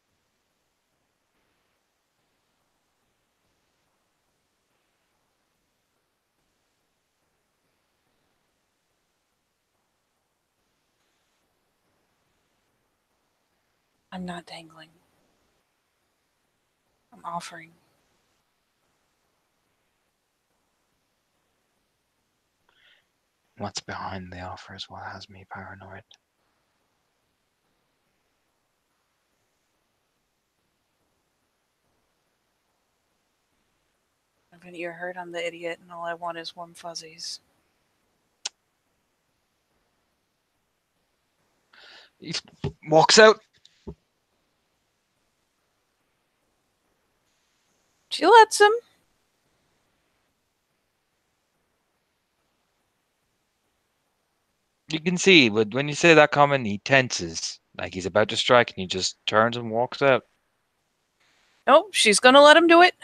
I'm not dangling. I'm offering. What's behind the offer is what has me paranoid. Haven't you heard I'm the idiot and all I want is warm fuzzies? He walks out. She lets him. You can see, but when you say that comment, he tenses. Like he's about to strike, and he just turns and walks out. Nope, she's gonna let him do it.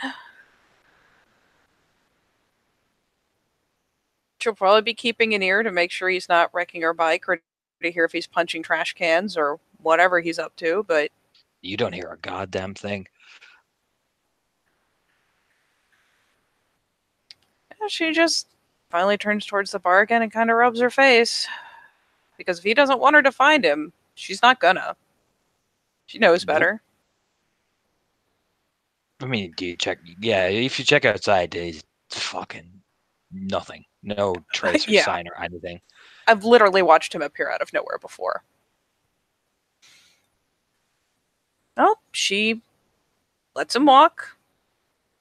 She'll probably be keeping an ear to make sure he's not wrecking her bike or to hear if he's punching trash cans or whatever he's up to, but You don't hear a goddamn thing. she just finally turns towards the bar again and kind of rubs her face. Because if he doesn't want her to find him, she's not gonna. She knows Nope. better. I mean, do you check? Yeah, if you check outside, there's fucking nothing. No trace or Yeah, sign or anything. I've literally watched him appear out of nowhere before. Well, she lets him walk,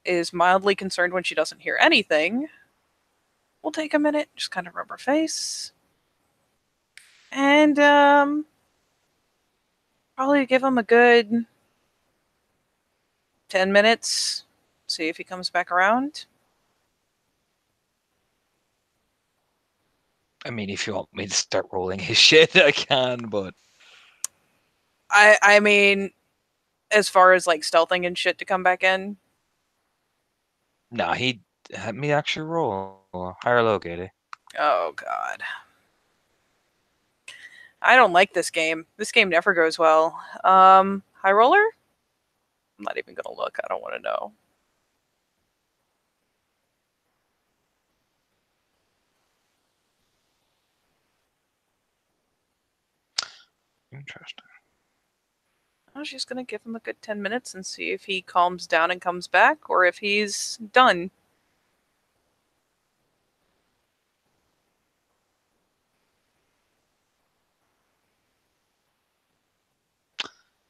is mildly concerned when she doesn't hear anything. We'll take a minute, just kind of rub her face. And, probably give him a good 10 minutes. See if he comes back around. I mean, if you want me to start rolling his shit, I can, but I mean, as far as like stealthing and shit to come back in. no, he had me actually roll high or low, Katie. Oh, God. I don't like this game. This game never goes well. High roller? I'm not even gonna look. I don't want to know. Interesting. I was just gonna give him a good 10 minutes and see if he calms down and comes back, or if he's done.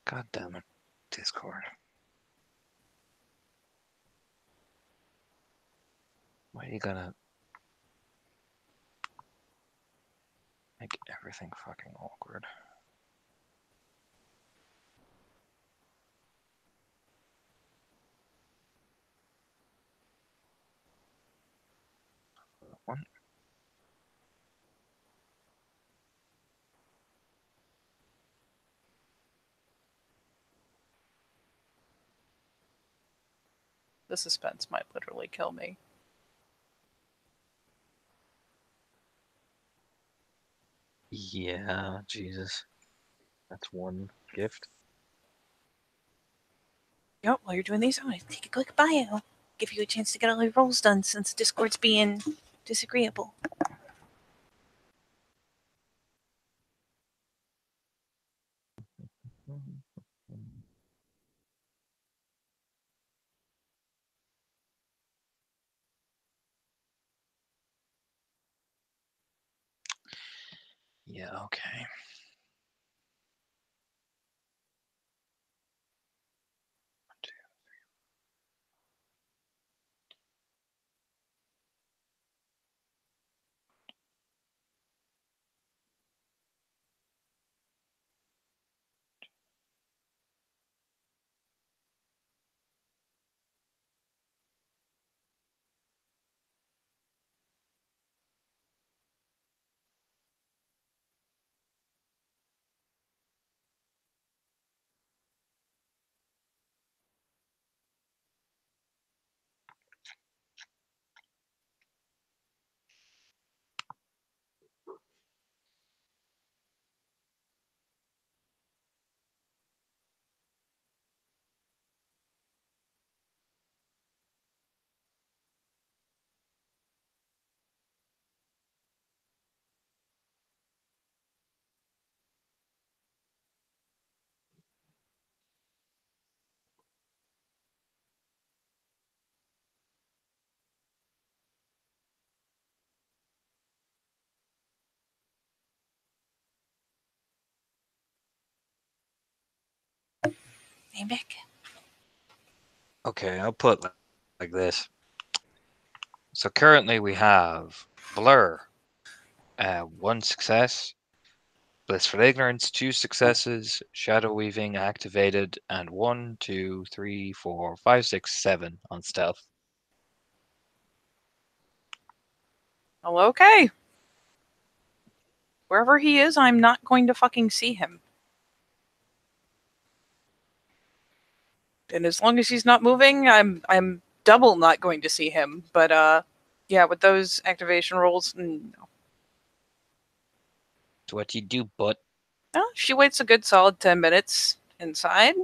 God damn it, Discord. Why are you gonna make everything fucking awkward? One. The suspense might literally kill me. Yeah, Jesus. That's one gift. Yep, while you're doing these, I'm gonna take a quick bio. Give you a chance to get all your rolls done since Discord's being disagreeable. Yeah, okay. Hey, Mick. Okay, I'll put like this. So currently we have Blur, 1 success, Blissful Ignorance, 2 successes, Shadow Weaving activated, and 1, 2, 3, 4, 5, 6, 7 on stealth. Oh, okay. Wherever he is, I'm not going to fucking see him. And as long as he's not moving, I'm double not going to see him. But yeah, with those activation rolls, no. So what you do, but No, she waits a good solid 10 minutes inside,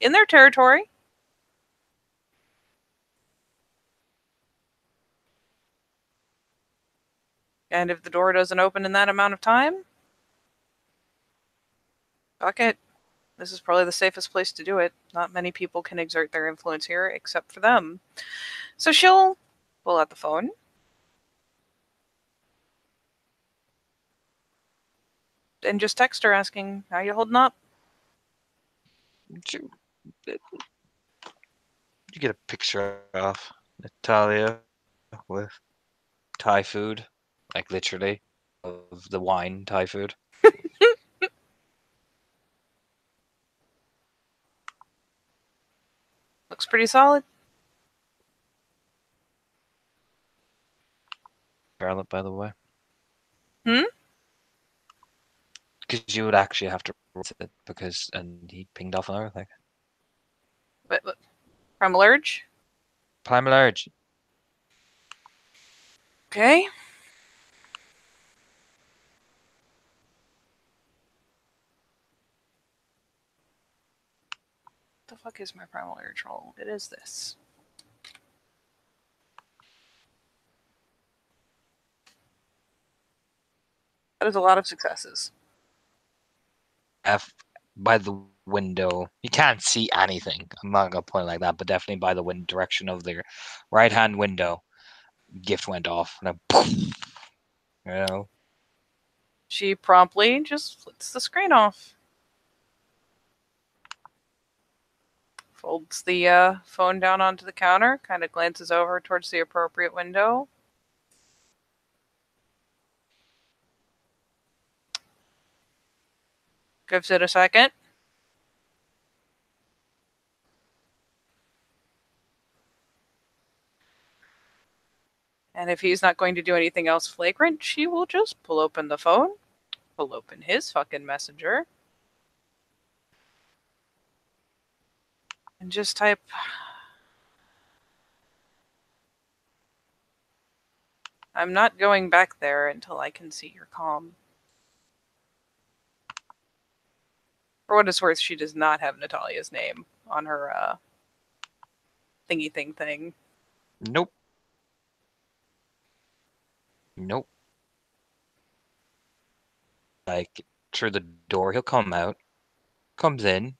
in their territory. And if the door doesn't open in that amount of time, fuck it. This is probably the safest place to do it. Not many people can exert their influence here except for them. So she'll pull out the phone and just text her asking, "How you holding up?" you get a picture of Natalia with Thai food, like literally, of the wine Thai food. Looks pretty solid. Charlotte, by the way. Hmm? Because you would actually have to it because and he pinged off another thing. But Primal Urge? Primal Urge. Okay. The fuck is my Primal Urge roll? It is this. That is a lot of successes. F. By the window. You can't see anything. I'm not gonna point it like that, but definitely by the wind direction of the right-hand window, gift went off, and you know, She promptly just flips the screen off. Folds the phone down onto the counter, kind of glances over towards the appropriate window. Gives it a second. And if he's not going to do anything else flagrant, she will just pull open the phone, pull open his fucking messenger, and just type, "I'm not going back there until I can see your calm." For what it's worth, she does not have Natalia's name on her thingy thing. nope, nope. Like through the door, he'll come out, comes in.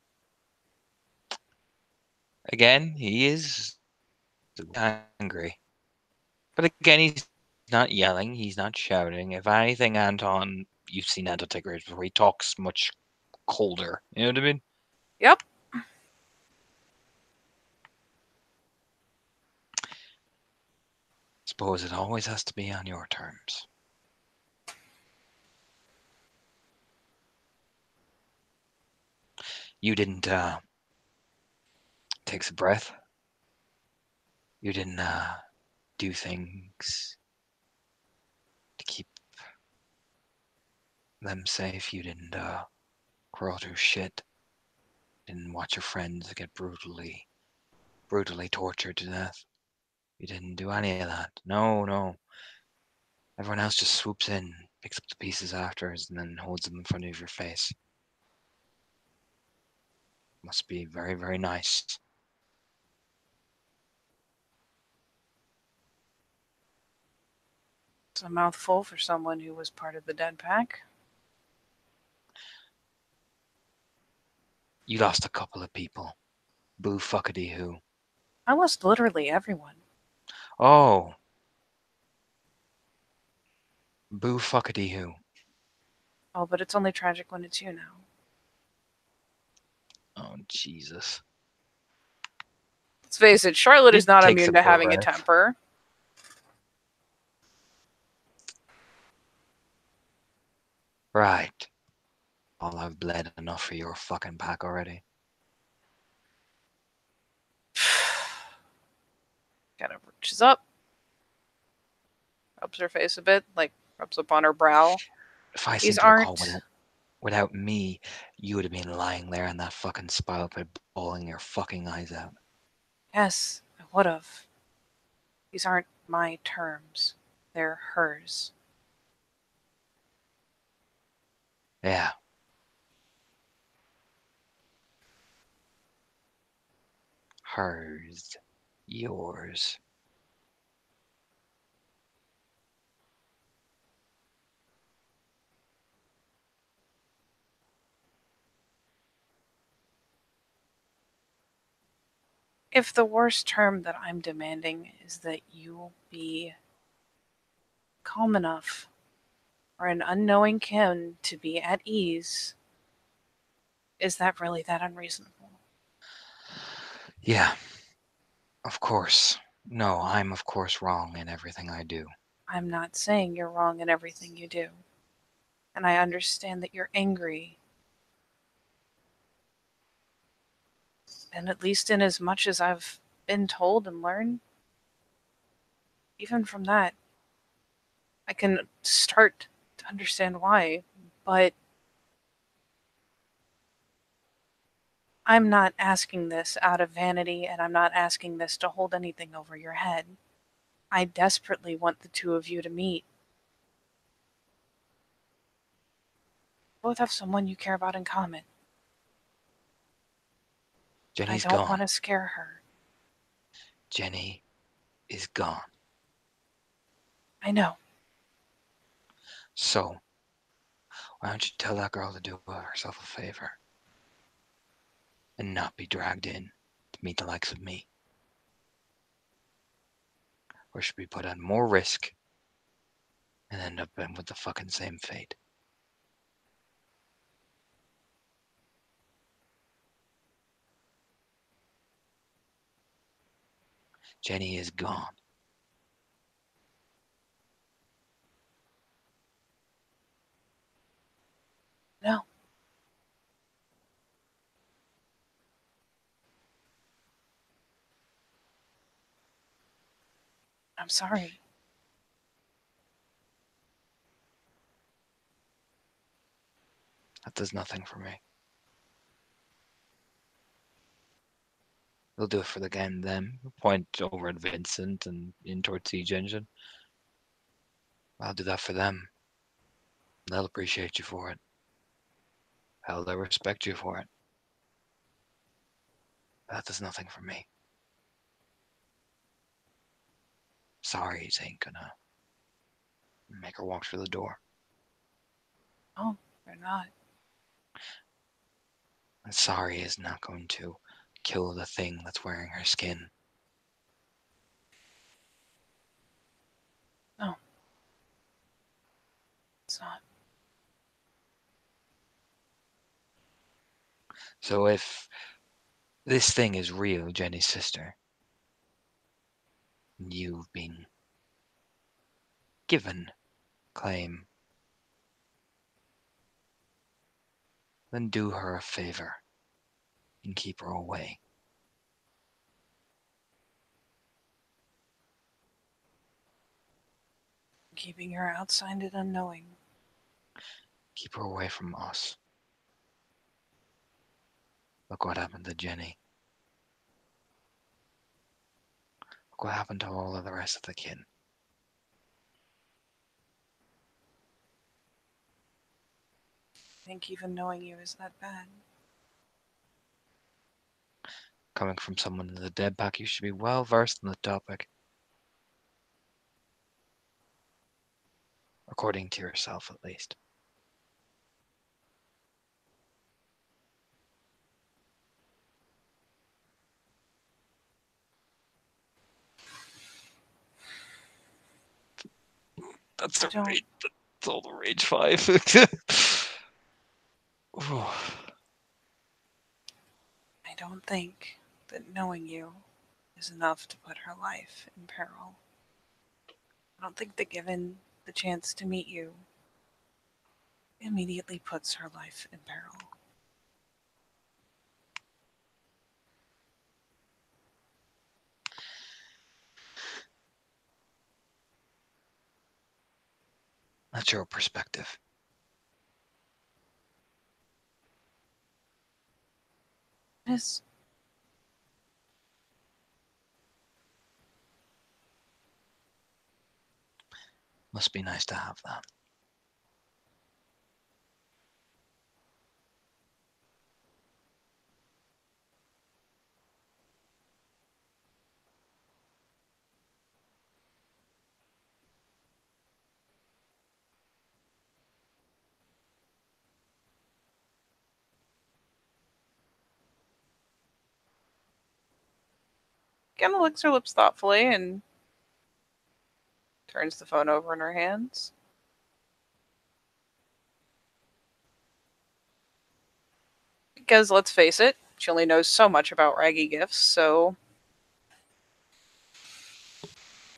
Again, he is angry. But again, he's not yelling, he's not shouting. If anything, Anton, you've seen Anton Tigers before, he talks much colder. You know what I mean? Yep. Suppose it always has to be on your terms. You didn't take a breath. You didn't do things to keep them safe. You didn't crawl through shit. Didn't watch your friends get brutally tortured to death. You didn't do any of that. No, no. Everyone else just swoops in, picks up the pieces afterwards, and then holds them in front of your face. Must be very, very nice. It's a mouthful for someone who was part of the dead pack. You lost a couple of people. Boo fuckity who. I lost literally everyone. Oh. Boo fuckity who. Oh, but it's only tragic when it's you now. Oh, Jesus. Let's face it, Charlotte He is not takes immune a to having a breath. temper. Right. I've bled enough for your fucking pack already. Kind of reaches up, rubs her face a bit, like rubs up on her brow. If I These seemed to recall, aren't. without me, you would have been lying there in that fucking spiral pit, bawling your fucking eyes out. Yes, I would have. These aren't my terms. They're hers. Yeah. Hers. Yours. If the worst term that I'm demanding is that you be calm enough for an unknowing Kim to be at ease, is that really that unreasonable? Yeah. Of course. No, I'm of course wrong in everything I do. I'm not saying you're wrong in everything you do. And I understand that you're angry. And at least in as much as I've been told and learned, even from that, I can start to understand why. But I'm not asking this out of vanity, and I'm not asking this to hold anything over your head. I desperately want the two of you to meet. Both have someone you care about in common. And I Jenny's don't want gone. to scare her. Jenny is gone. I know. So, why don't you tell that girl to do herself a favor? and not be dragged in to meet the likes of me? Or should we put on more risk and end up in with the fucking same fate? Jenny is gone. No, I'm sorry. That does nothing for me. They'll do it for the gang, them. Point over at Vincent and in towards Siege Engine. I'll do that for them. They'll appreciate you for it. Hell, they'll respect you for it. That does nothing for me. Sorry, ain't gonna make her walk through the door. Oh, they're not. And sorry is not going to kill the thing that's wearing her skin. No, it's not. So if this thing is real, Jenny's sister, and you've been given claim, then do her a favor and keep her away. Keeping her outside and unknowing. Keep her away from us. Look what happened to Jenny. Look what happened to all of the rest of the kin. I think even knowing you is that bad. Coming from someone in the dead pack, you should be well versed in the topic. According to yourself, at least. That's I the don't. rage. That's all the rage 5. I don't think that knowing you is enough to put her life in peril. I don't think that given the chance to meet you immediately puts her life in peril. That's your perspective. Yes, Must be nice to have that. Gemma licks her lips thoughtfully and turns the phone over in her hands. Because let's face it, she only knows so much about raggy gifts, so.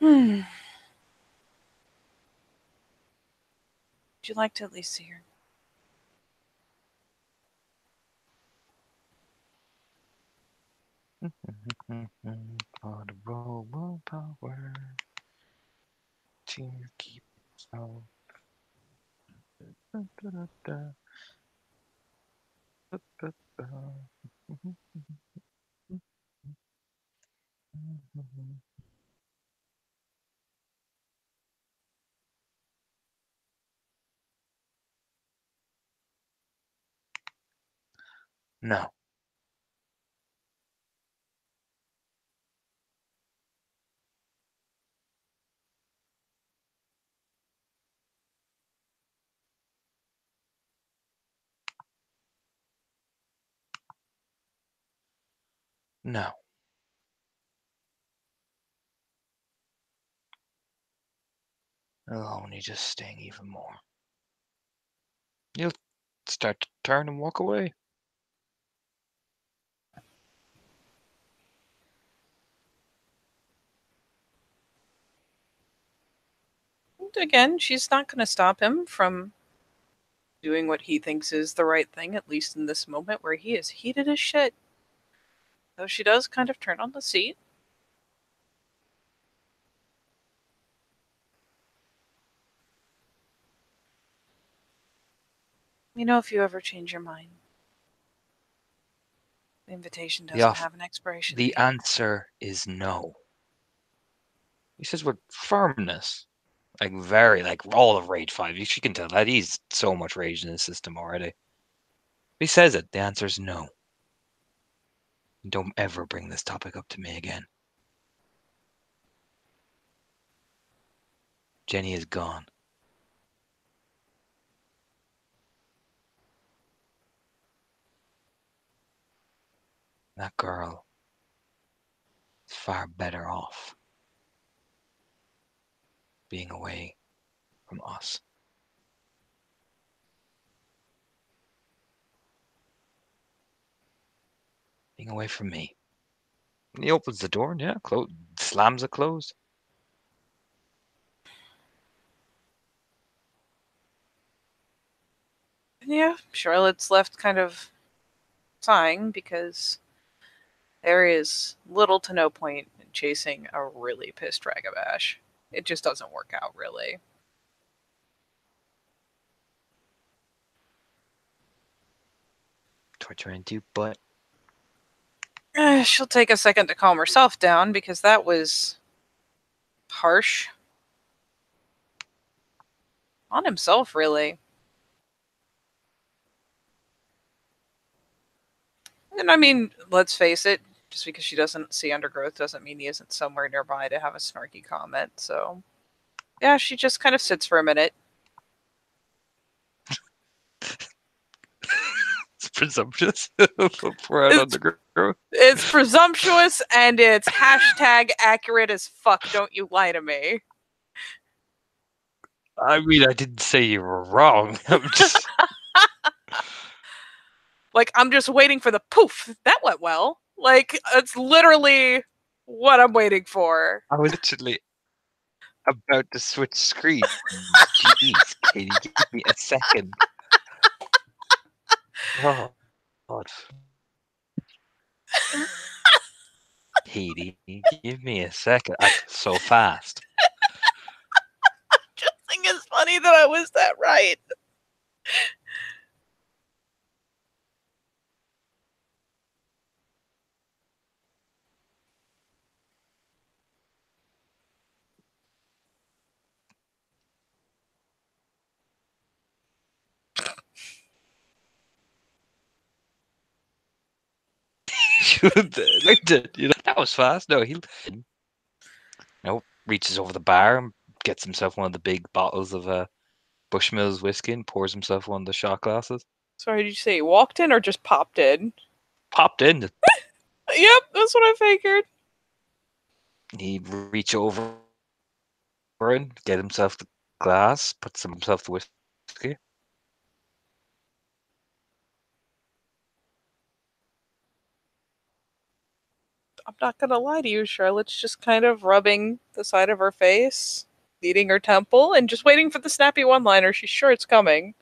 Would you like to at least see her? For the robo power to keep so. No. No. It'll only just sting even more. You'll start to turn and walk away. Again, she's not going to stop him from doing what he thinks is the right thing, at least in this moment where he is heated as shit. Though she does kind of turn on the seat. You know, if you ever change your mind, the invitation The doesn't off have an expiration the date. answer is no. He says with firmness. Like very like all of Rage 5. She can tell that he's so much rage in his system already. He says it, the answer is no. Don't ever bring this topic up to me again. Jenny is gone. That girl is far better off being away from us. Being away from me. And he opens the door and yeah, slams it closed. Yeah, Charlotte's left kind of sighing because there is little to no point in chasing a really pissed Dragabash. It just doesn't work out, really. Torturing to, but She'll take a second to calm herself down because that was harsh on himself, really. And I mean, let's face it, just because she doesn't see undergrowth doesn't mean he isn't somewhere nearby to have a snarky comment. So, yeah, she just kind of sits for a minute. it's presumptuous for an It's undergrowth. it's presumptuous and it's hashtag accurate as fuck. Don't you lie to me. I mean, I didn't say you were wrong. I'm just Like, I'm just waiting for the poof. That went well. Like, it's literally what I'm waiting for. I was literally about to switch screens. Jeez, Katie, give me a second. Oh, God. Katie, give me a second. So fast. Just think it's funny that I was that right. Liked it, that was fast. No, he reaches over the bar and gets himself one of the big bottles of Bushmills whiskey and pours himself one of the shot glasses. Sorry, did you say he walked in or just popped in? Popped in. Yep, that's what I figured. He'd reach over and get himself the glass, puts himself the whiskey. I'm not gonna lie to you, Charlotte's just kind of rubbing the side of her face, beating her temple, and just waiting for the snappy one liner. She's sure it's coming.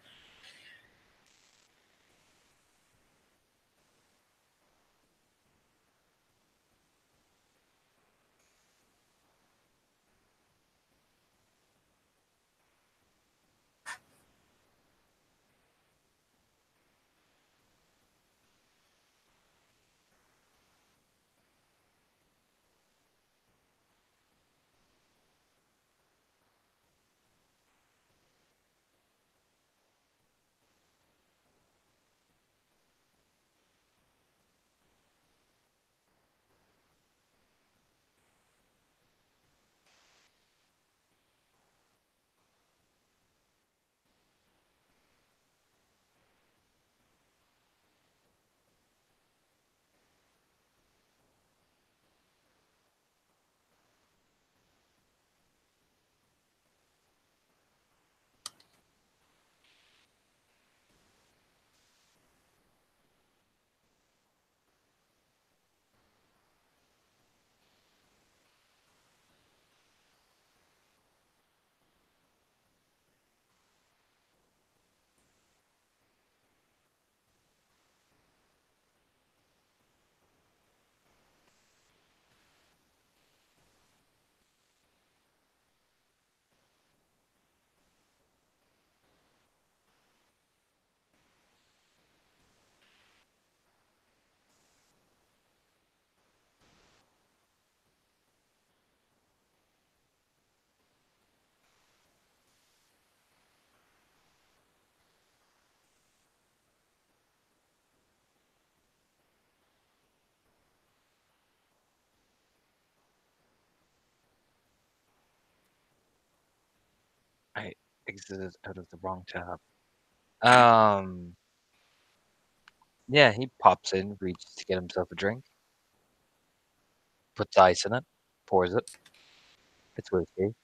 Exited out of the wrong tab. Um, yeah, he pops in, reaches to get himself a drink, puts ice in it, pours it. It's whiskey.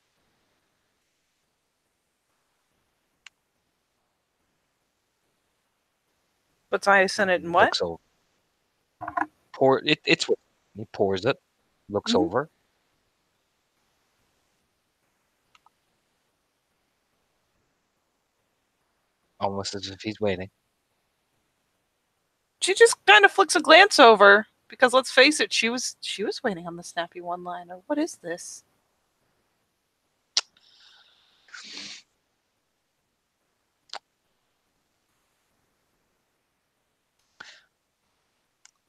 Puts ice in it and what? Looks over. It's whiskey. He pours it, looks Hmm. over, almost as if he's waiting. She just kind of flicks a glance over because let's face it, she was waiting on the snappy one-liner. What is this?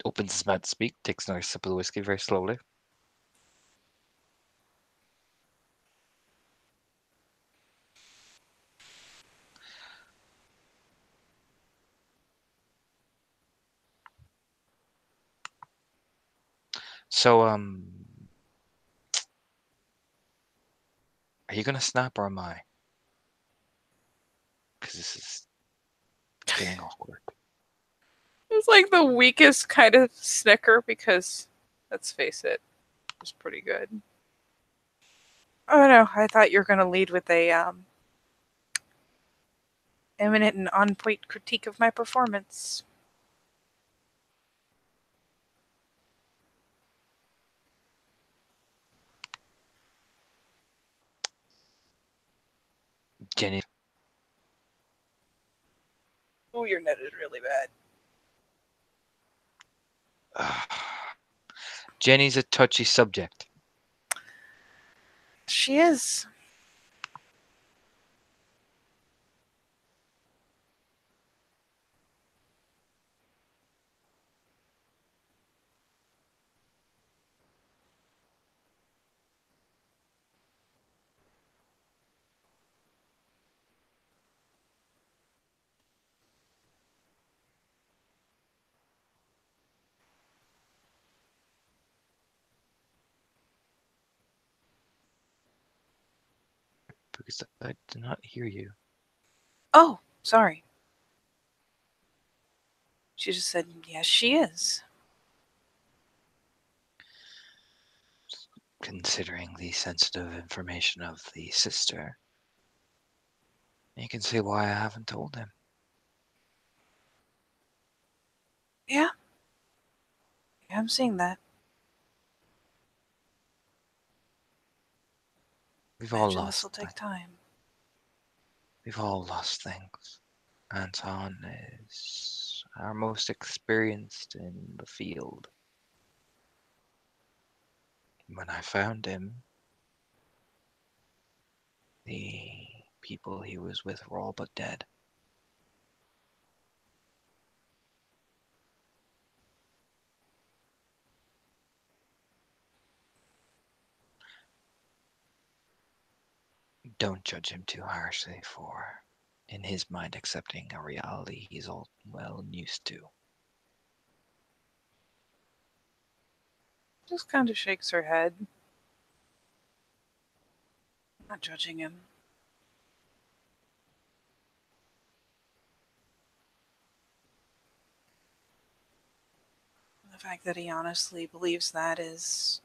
Opens his mouth to speak, takes another sip of the whiskey very slowly. So, are you gonna snap or am I? Because this is getting awkward. It's like the weakest kind of snicker because, let's face it, it was pretty good. Oh no, I thought you were going to lead with a eminent and on point critique of my performance. Jenny, Oh, your net is really bad. Jenny's a touchy subject. She is. Because I did not hear you. Oh, sorry. She just said, yes, she is. Considering the sensitive information of the sister, you can see why I haven't told him. Yeah. Yeah, I'm seeing that. We've all Imagine this lost will take things. time. We've all lost things. Anton is our most experienced in the field. When I found him, the people he was with were all but dead. Don't judge him too harshly for, in his mind, accepting a reality he's all well used to. Just kind of shakes her head. Not judging him. The fact that he honestly believes that is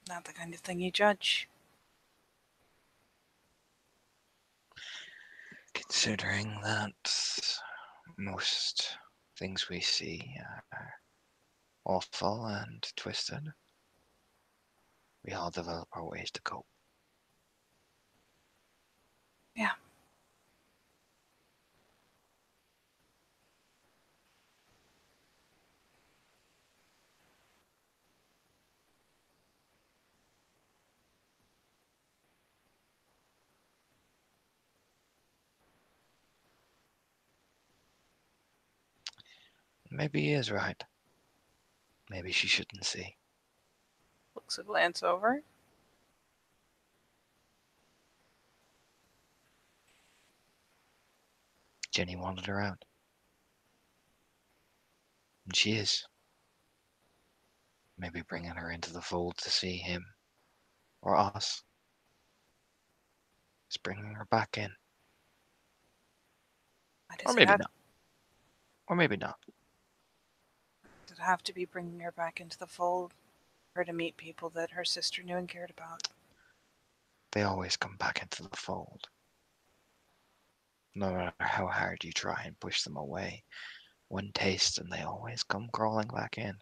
not the kind of thing you judge. Considering that most things we see are awful and twisted, we all develop our ways to cope. Yeah. Maybe he is right. Maybe she shouldn't see. Looks a glance over. Jenny wanted her out. And she is. Maybe bringing her into the fold to see him or us. Just bringing her back in. Why Or does it maybe have not. Or maybe not. does it have to be bringing her back into the fold? Her to meet people that her sister knew and cared about. They always come back into the fold. No matter how hard you try and push them away, one taste and they always come crawling back in.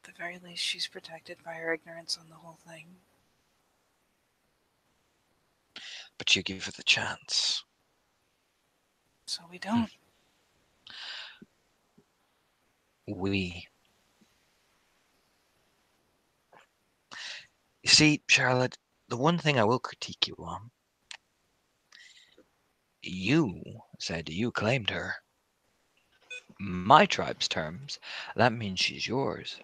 At the very least, she's protected by her ignorance on the whole thing. But you give her the chance. So we don't. We. You see, Charlotte, the one thing I will critique you on, you said you claimed her. My tribe's terms, that means she's yours.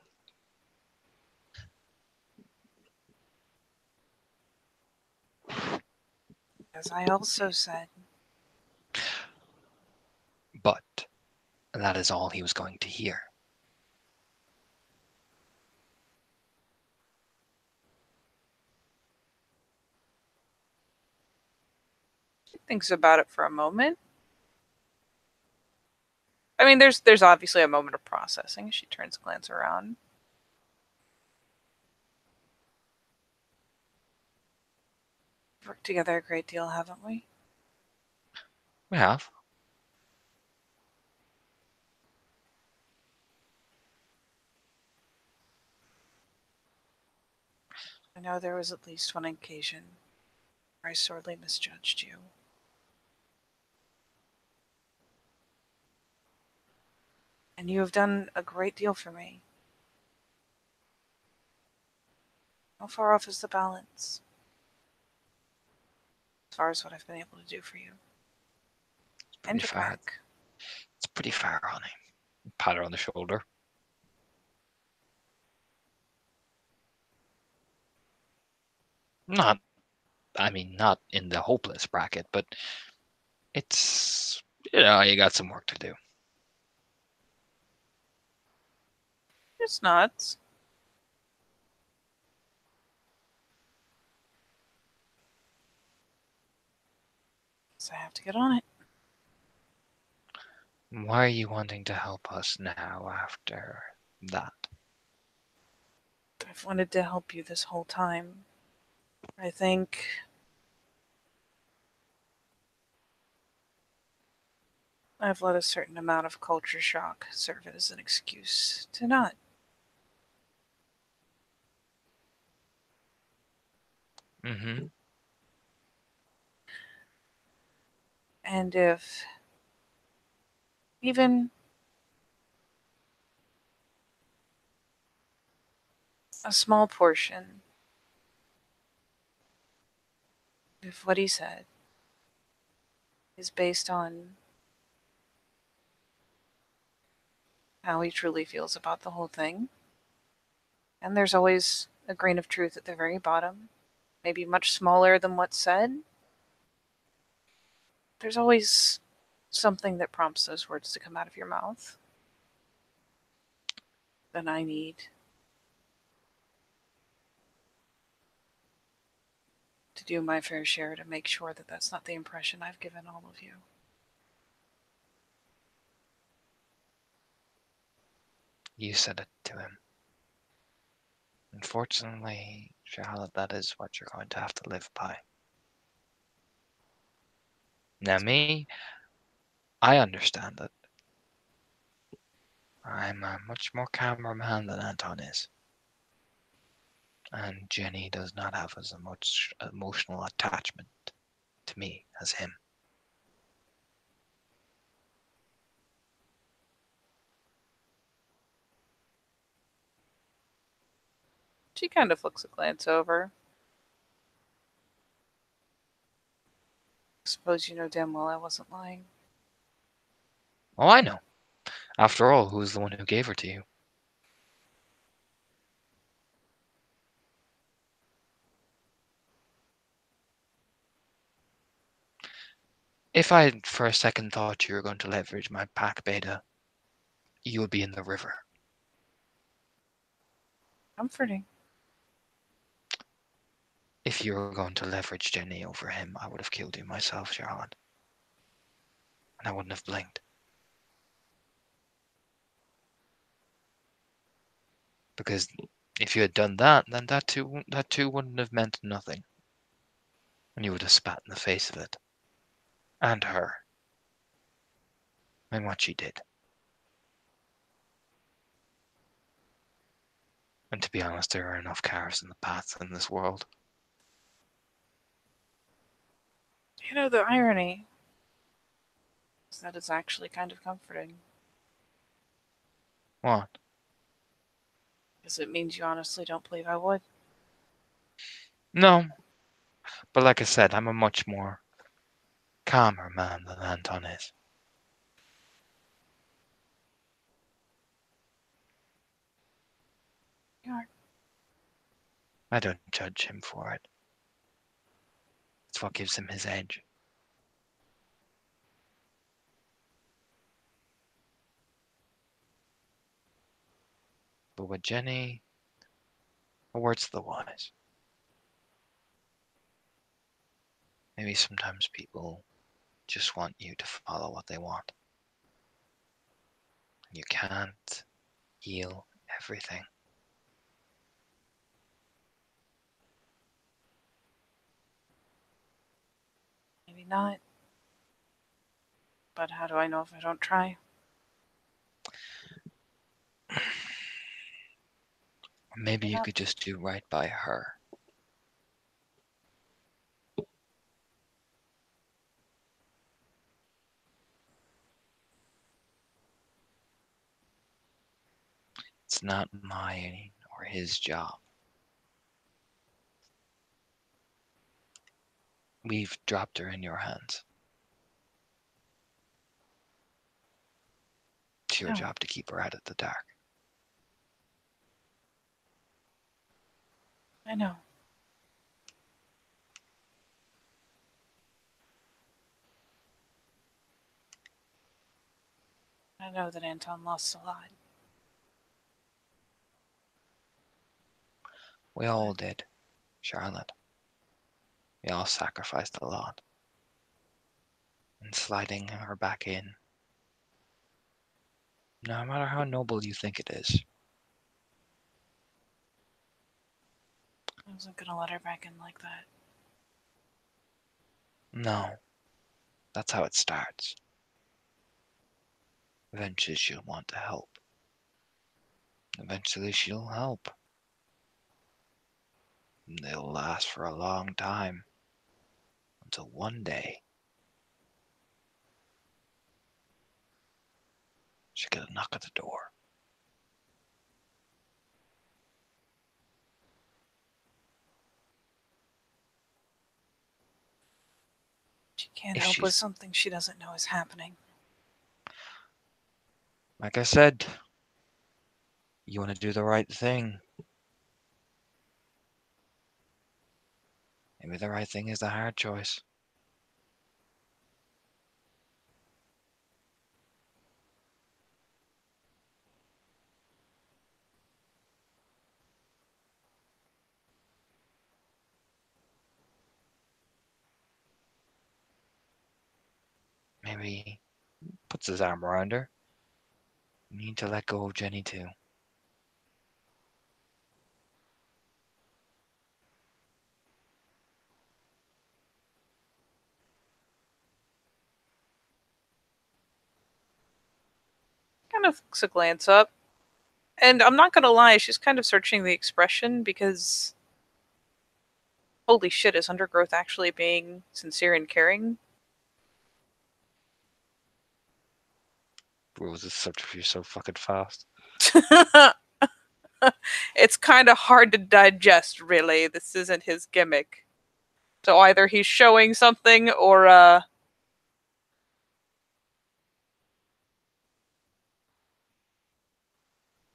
As I also said, But that is all he was going to hear. she thinks about it for a moment. I mean, there's obviously a moment of processing. She turns a glance around. We've worked together a great deal, haven't we? We have. I know there was at least one occasion where I sorely misjudged you. And you have done a great deal for me. How far off is the balance? As far as what I've been able to do for you. It's And pretty far. Jack. It's pretty far, honey. Pat her on the shoulder. Not, not in the hopeless bracket, but it's, you got some work to do. It's nuts. So I have to get on it. Why are you wanting to help us now after that? I've wanted to help you this whole time. I think I've let a certain amount of culture shock serve as an excuse to not. Mm-hmm. And if even a small portion of what he said is based on how he truly feels about the whole thing, and there's always a grain of truth at the very bottom, maybe much smaller than what's said, there's always something that prompts those words to come out of your mouth. Then I need to do my fair share to make sure that that's not the impression I've given all of you. You said it to him. Unfortunately, Charlotte, that is what you're going to have to live by. Now, me, I understand it. I'm a much more calmer man than Anton is. And Jenny does not have as much emotional attachment to me as him. She kind of flicks a glance over. I suppose you know damn well I wasn't lying. Oh, I know. After all, who's the one who gave her to you? If I for a second thought you were going to leverage my pack beta, you would be in the river. Comforting. If you were going to leverage Jenny over him, I would have killed you myself, Charlotte. And I wouldn't have blinked. Because if you had done that, then that too wouldn't have meant nothing. And you would have spat in the face of it. And her. And what she did. And to be honest, there are enough cars in the paths in this world. You know, the irony is that it's actually kind of comforting. What? Because it means you honestly don't believe I would. No. But like I said, I'm a much more calmer man than Anton is. You are. I don't judge him for it. It's what gives him his edge. But with Jenny, a word's the wise. Maybe sometimes people just want you to follow what they want. And you can't heal everything. Maybe not. But how do I know if I don't try? Maybe you could just do right by her. It's not mine or his job. We've dropped her in your hands. It's your job to keep her out of the dark. I know. I know that Anton lost a lot. We all did, Charlotte. We all sacrificed a lot. And sliding her back in, no matter how noble you think it is, I wasn't gonna let her back in like that. no, that's how it starts. Eventually she'll want to help. Eventually she'll help. And they'll last for a long time. Until one day, she'll get a knock at the door. She can't If help with she's, something she doesn't know is happening. like I said, you want to do the right thing. Maybe the right thing is the hard choice. Maybe puts his arm around her. You need to let go of Jenny too. Kind of looks a glance up. And I'm not gonna lie, she's kind of searching the expression because holy shit, is Undergrowth actually being sincere and caring? Bro, this subterfuge so fucking fast. It's kind of hard to digest, really. This isn't his gimmick. So either he's showing something or,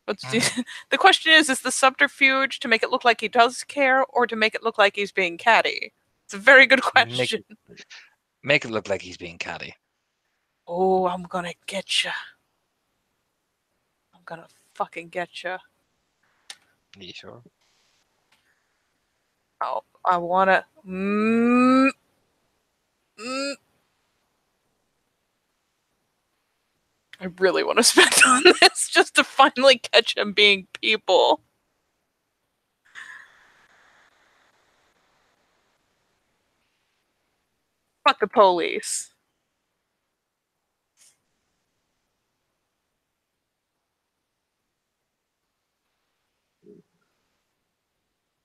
the question is the subterfuge to make it look like he does care or to make it look like he's being catty? It's a very good question. Make it look like he's being catty. Oh, I'm gonna get you. I'm gonna fucking get you. You sure? Oh, I wanna. I really want to spend on this just to finally catch him being people. Fuck the police.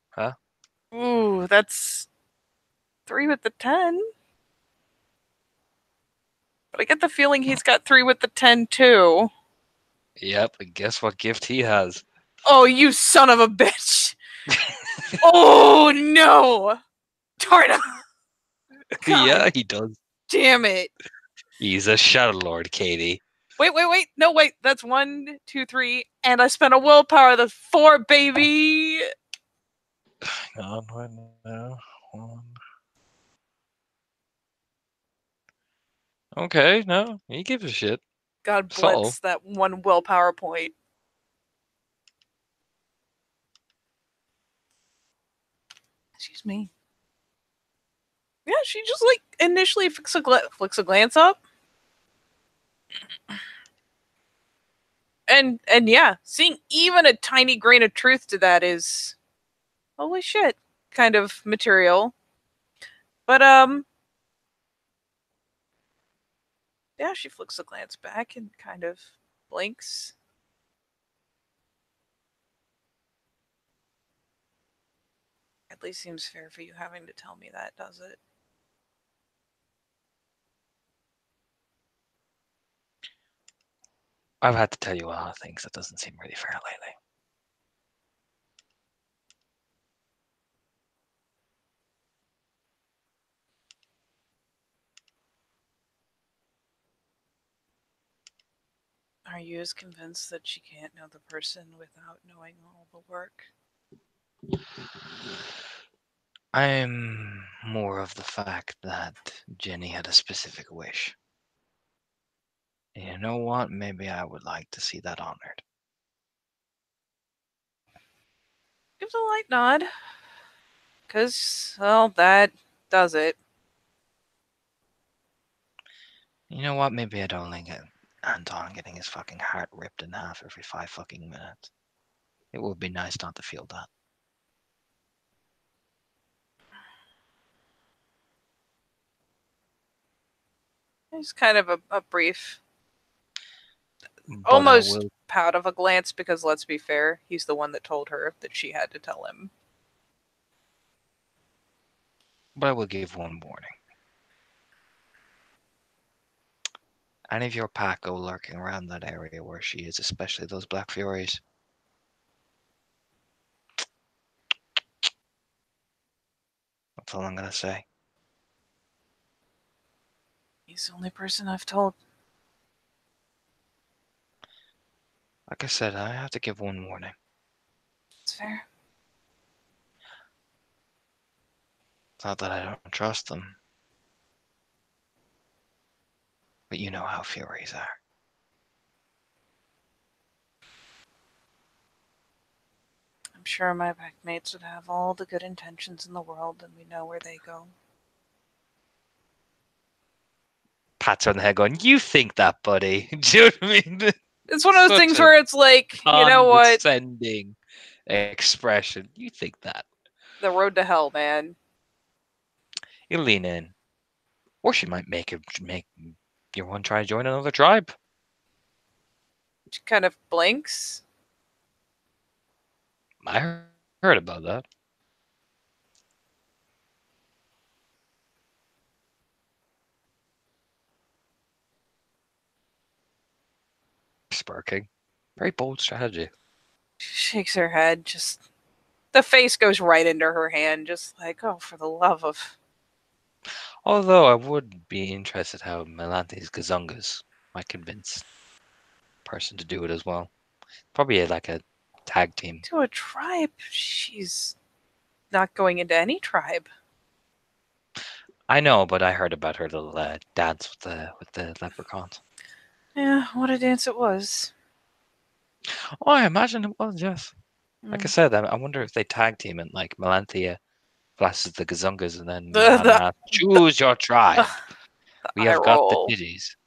Huh? Ooh, that's 3 with the 10. But I get the feeling he's got 3 with the 10 too. Yep, and guess what gift he has? Oh, you son of a bitch. Oh no. Darn it. God Yeah, he does. damn it. He's a Shadow Lord, Katie. Wait. No, wait. That's 1, 2, 3. And I spent a willpower. That's 4, baby. Hang on, right now. One. Okay, no, he gives a shit. God Subtle. bless that 1 willpower point. Excuse me. Yeah, she just like initially flicks a glance up, and yeah, seeing even a tiny grain of truth to that is holy shit kind of material. But yeah, she flicks a glance back and kind of blinks. At least seems fair for you having to tell me that, does it? I've had to tell you a lot of things that doesn't seem really fair lately. Are you as convinced that she can't know the person without knowing all the work? I'm more of the fact that Jenny had a specific wish. And you know what? Maybe I would like to see that honored. Gives a light nod. Because, well, that does it. You know what? Maybe I don't like it. Anton getting his fucking heart ripped in half every 5 fucking minutes. It would be nice not to feel that. It's kind of a brief, But I almost will pout of a glance because let's be fair, he's the one that told her that she had to tell him. but I will give one warning. Any of your pack go lurking around that area where she is, especially those Black Furies. That's all I'm gonna say. He's the only person I've told. Like I said, I have to give one warning. It's fair. It's not that I don't trust them, but you know how Furies are. I'm sure my packmates would have all the good intentions in the world and we know where they go. Pats her on the head going, "You think that, buddy?" Do you know what I mean? It's one of those Such things a where it's like, you know what? condescending expression. You think that. The road to hell, man. You lean in. Or she might make your one try to join another tribe. She kind of blinks. I heard about that. Sparking. Very bold strategy. She shakes her head, just the face goes right into her hand, just like, oh, for the love of. Although I would be interested how Melante's Gazungas might convince a person to do it as well. Probably like a tag team. To a tribe? She's not going into any tribe. I know, but I heard about her little dance with the leprechauns. Yeah, what a dance it was. Oh, I imagine it was, yes. Like I Mm. said, I wonder if they tag team it like Melanthea flashes the Gazungas and then The Johanna the asks, choose your ugh, tribe. the We eye have got the roll. titties.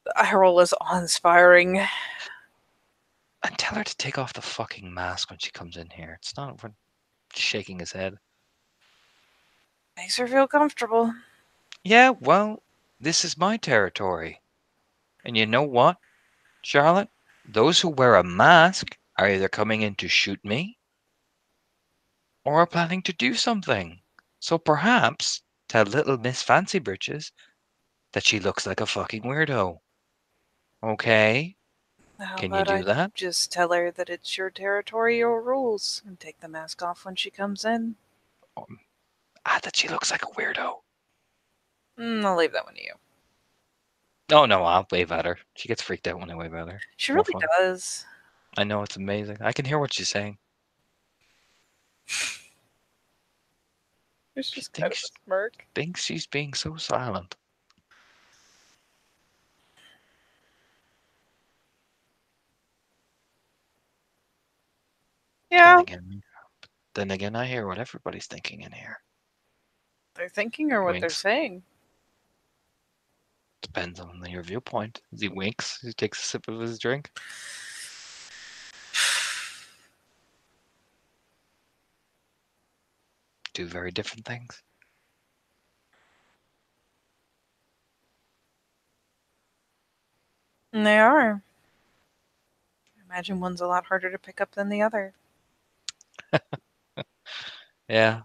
The eye roll is awe-inspiring. And tell her to take off the fucking mask when she comes in here. It's not for shaking his head. Makes her feel comfortable. Yeah, well, this is my territory. And you know what, Charlotte? Those who wear a mask are either coming in to shoot me or are planning to do something. So perhaps tell little Miss Fancy Britches that she looks like a fucking weirdo. Okay? How Can you about do I that? just tell her that it's your territory, your rules, and take the mask off when she comes in? That she looks like a weirdo. I'll leave that one to you. Oh no, I'll wave at her. She gets freaked out when I wave at her. She It's more really fun. does. I know it's amazing. I can hear what she's saying. It's She just kind of a smirk. thinks she's being so silent. Yeah, Then again, I hear what everybody's thinking in here. they're thinking or what they're Winks. saying. Depends on your viewpoint. As he winks, he takes a sip of his drink. Do very different things. And they are. Imagine one's a lot harder to pick up than the other. Yeah,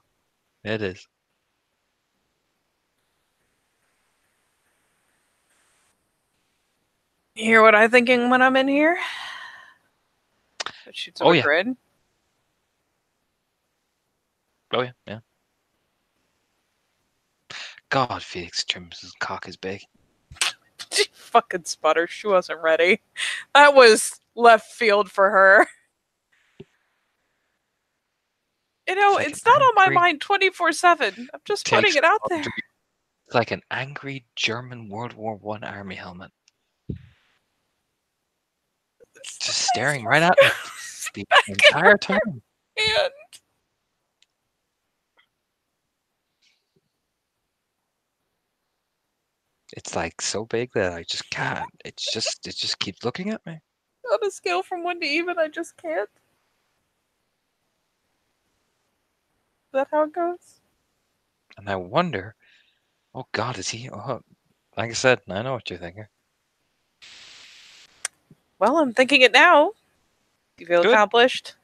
it is. You hear what I'm thinking when I'm in here? It shoots up Oh a yeah. grid. Oh yeah. Yeah. God, Felix Trim's cock is big. Fucking sputter. She wasn't ready. That was left field for her. You know, It's like an it's not on my angry mind 24/7. I'm just putting takes it out there. laundry. It's like an angry German World War One army helmet, It's just nice. staring right at me the Back in entire her time. hand. It's like so big that I just can't. It just keeps looking at me. On a scale from 1 to even, I just can't. Is that how it goes? And I wonder, oh God, is he? Oh, like I said, I know what you're thinking. Well, I'm thinking it now. You feel Good, accomplished?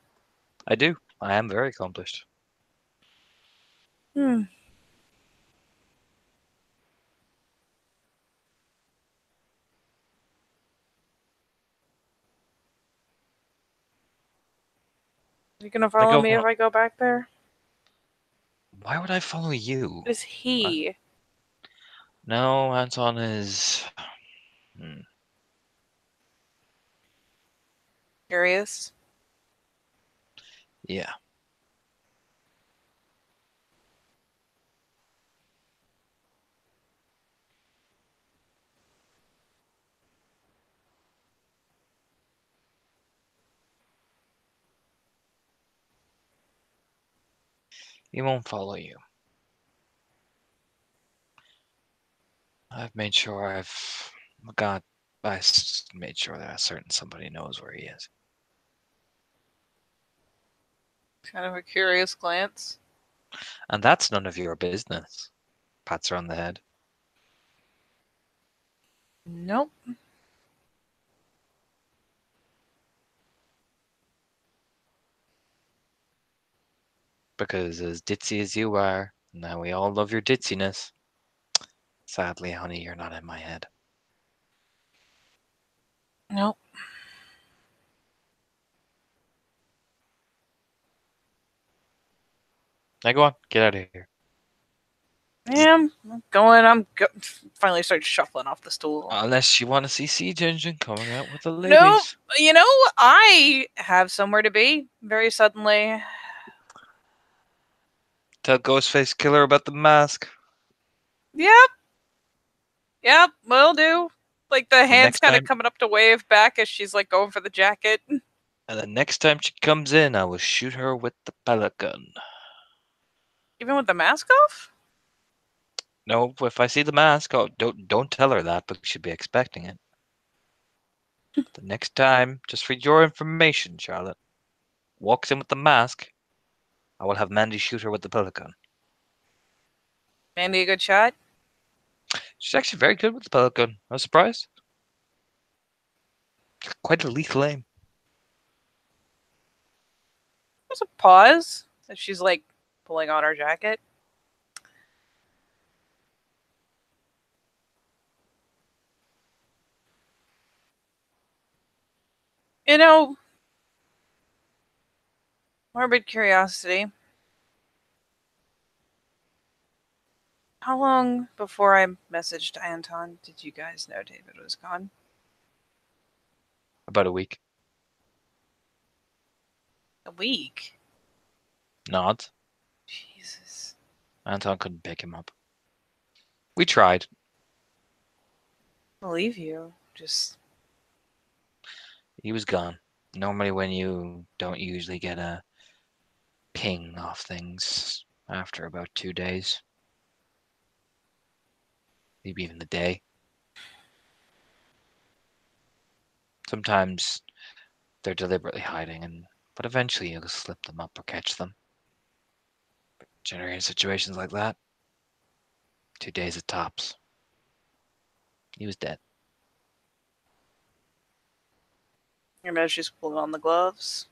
I do. I am very accomplished. Hmm. You gonna I follow go, me if I go back there? why would I follow you? It is Uh, he. no, Anton is. Curious. Yeah, he won't follow you. I've made sure I've got. Made sure that a certain somebody knows where he is. Kind of a curious glance. And that's none of your business. Pats her on the head. Nope. Because as ditzy as you are, now we all love your ditziness. Sadly, honey, you're not in my head. Nope. Now go on, get out of here. Yeah, I'm going. Finally start shuffling off the stool. Unless you want to see Siege Engine coming out with the Nope. ladies. You know, I have somewhere to be very suddenly. Tell Ghostface Killer about the mask. Yep, yep, will do. Like the The hands next kind of time, coming up to wave back as she's like going for the jacket. and the next time she comes in, I will shoot her with the pellet gun. Even with the mask off? No, if I see the mask, oh, don't tell her that, but she'll be expecting it. The next time, just for your information, Charlotte, walks in with the mask, I will have Mandy shoot her with the pellet gun. Mandy, a good shot? She's actually very good with the pellet gun. I was surprised. Quite a lethal aim. There's a pause as she's like pulling on her jacket. You know, morbid curiosity. How long before I messaged Anton did you guys know David was gone? About a week. A week? Nods. Jesus. Anton couldn't pick him up. We tried. I believe you. Just. He was gone. Normally when you don't usually get a ping off things after about 2 days. Maybe even the day. Sometimes they're deliberately hiding, but eventually you'll slip them up or catch them. Generally in situations like that, 2 days at tops. He was dead. You know, she's pulling on the gloves.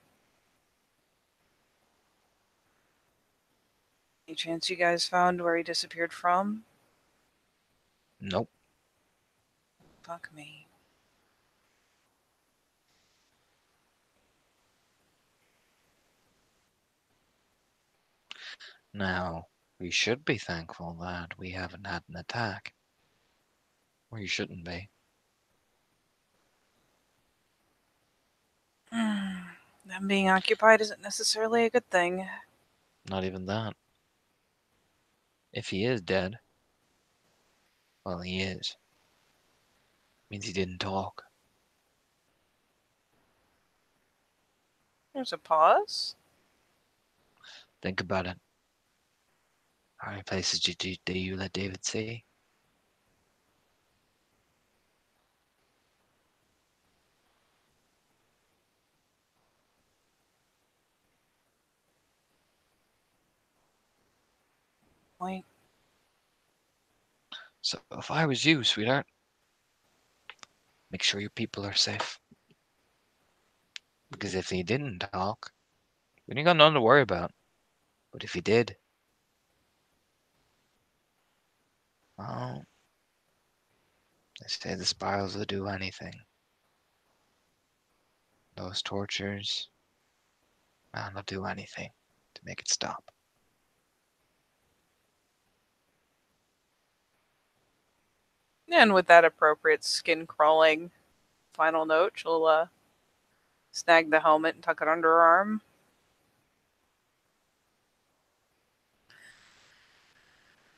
Any chance you guys found where he disappeared from? Nope. Fuck me. Now, we should be thankful that we haven't had an attack. Or you shouldn't be. Them being occupied isn't necessarily a good thing. Not even that. If he is dead, well, he is. Means he didn't talk. There's a pause. Think about it. How many places do you let David see? Point. So if I was you, sweetheart, make sure your people are safe. Because if he didn't talk, then you got nothing to worry about. But if he did, well, they say the spirals will do anything. Those tortures, man, they'll do anything to make it stop. And with that appropriate skin crawling final note, she'll snag the helmet and tuck it under her arm.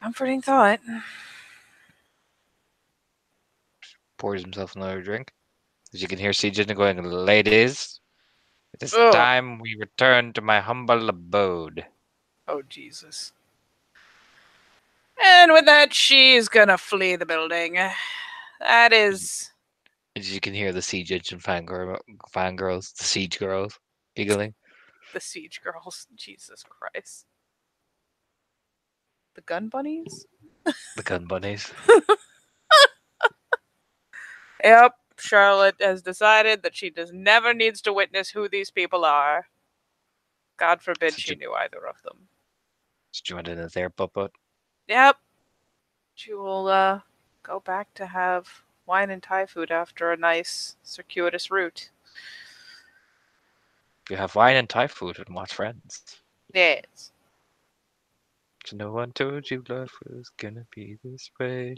Comforting thought. Pours himself another drink. As you can hear Siegel going, ladies, it is Ugh. time we return to my humble abode. Oh, Jesus. And with that, she's gonna flee the building. That is As you can hear the siege engine fangirls, the siege girls, giggling. the siege girls. Jesus Christ. The gun bunnies? The gun bunnies. Yep. Charlotte has decided that she never needs to witness who these people are. God forbid she knew either of them. Just joined in there, puppet. Yep. She will go back to have wine and Thai food after a nice circuitous route. You have wine and Thai food and watch Friends. Yes. So no one told you life was gonna be this way.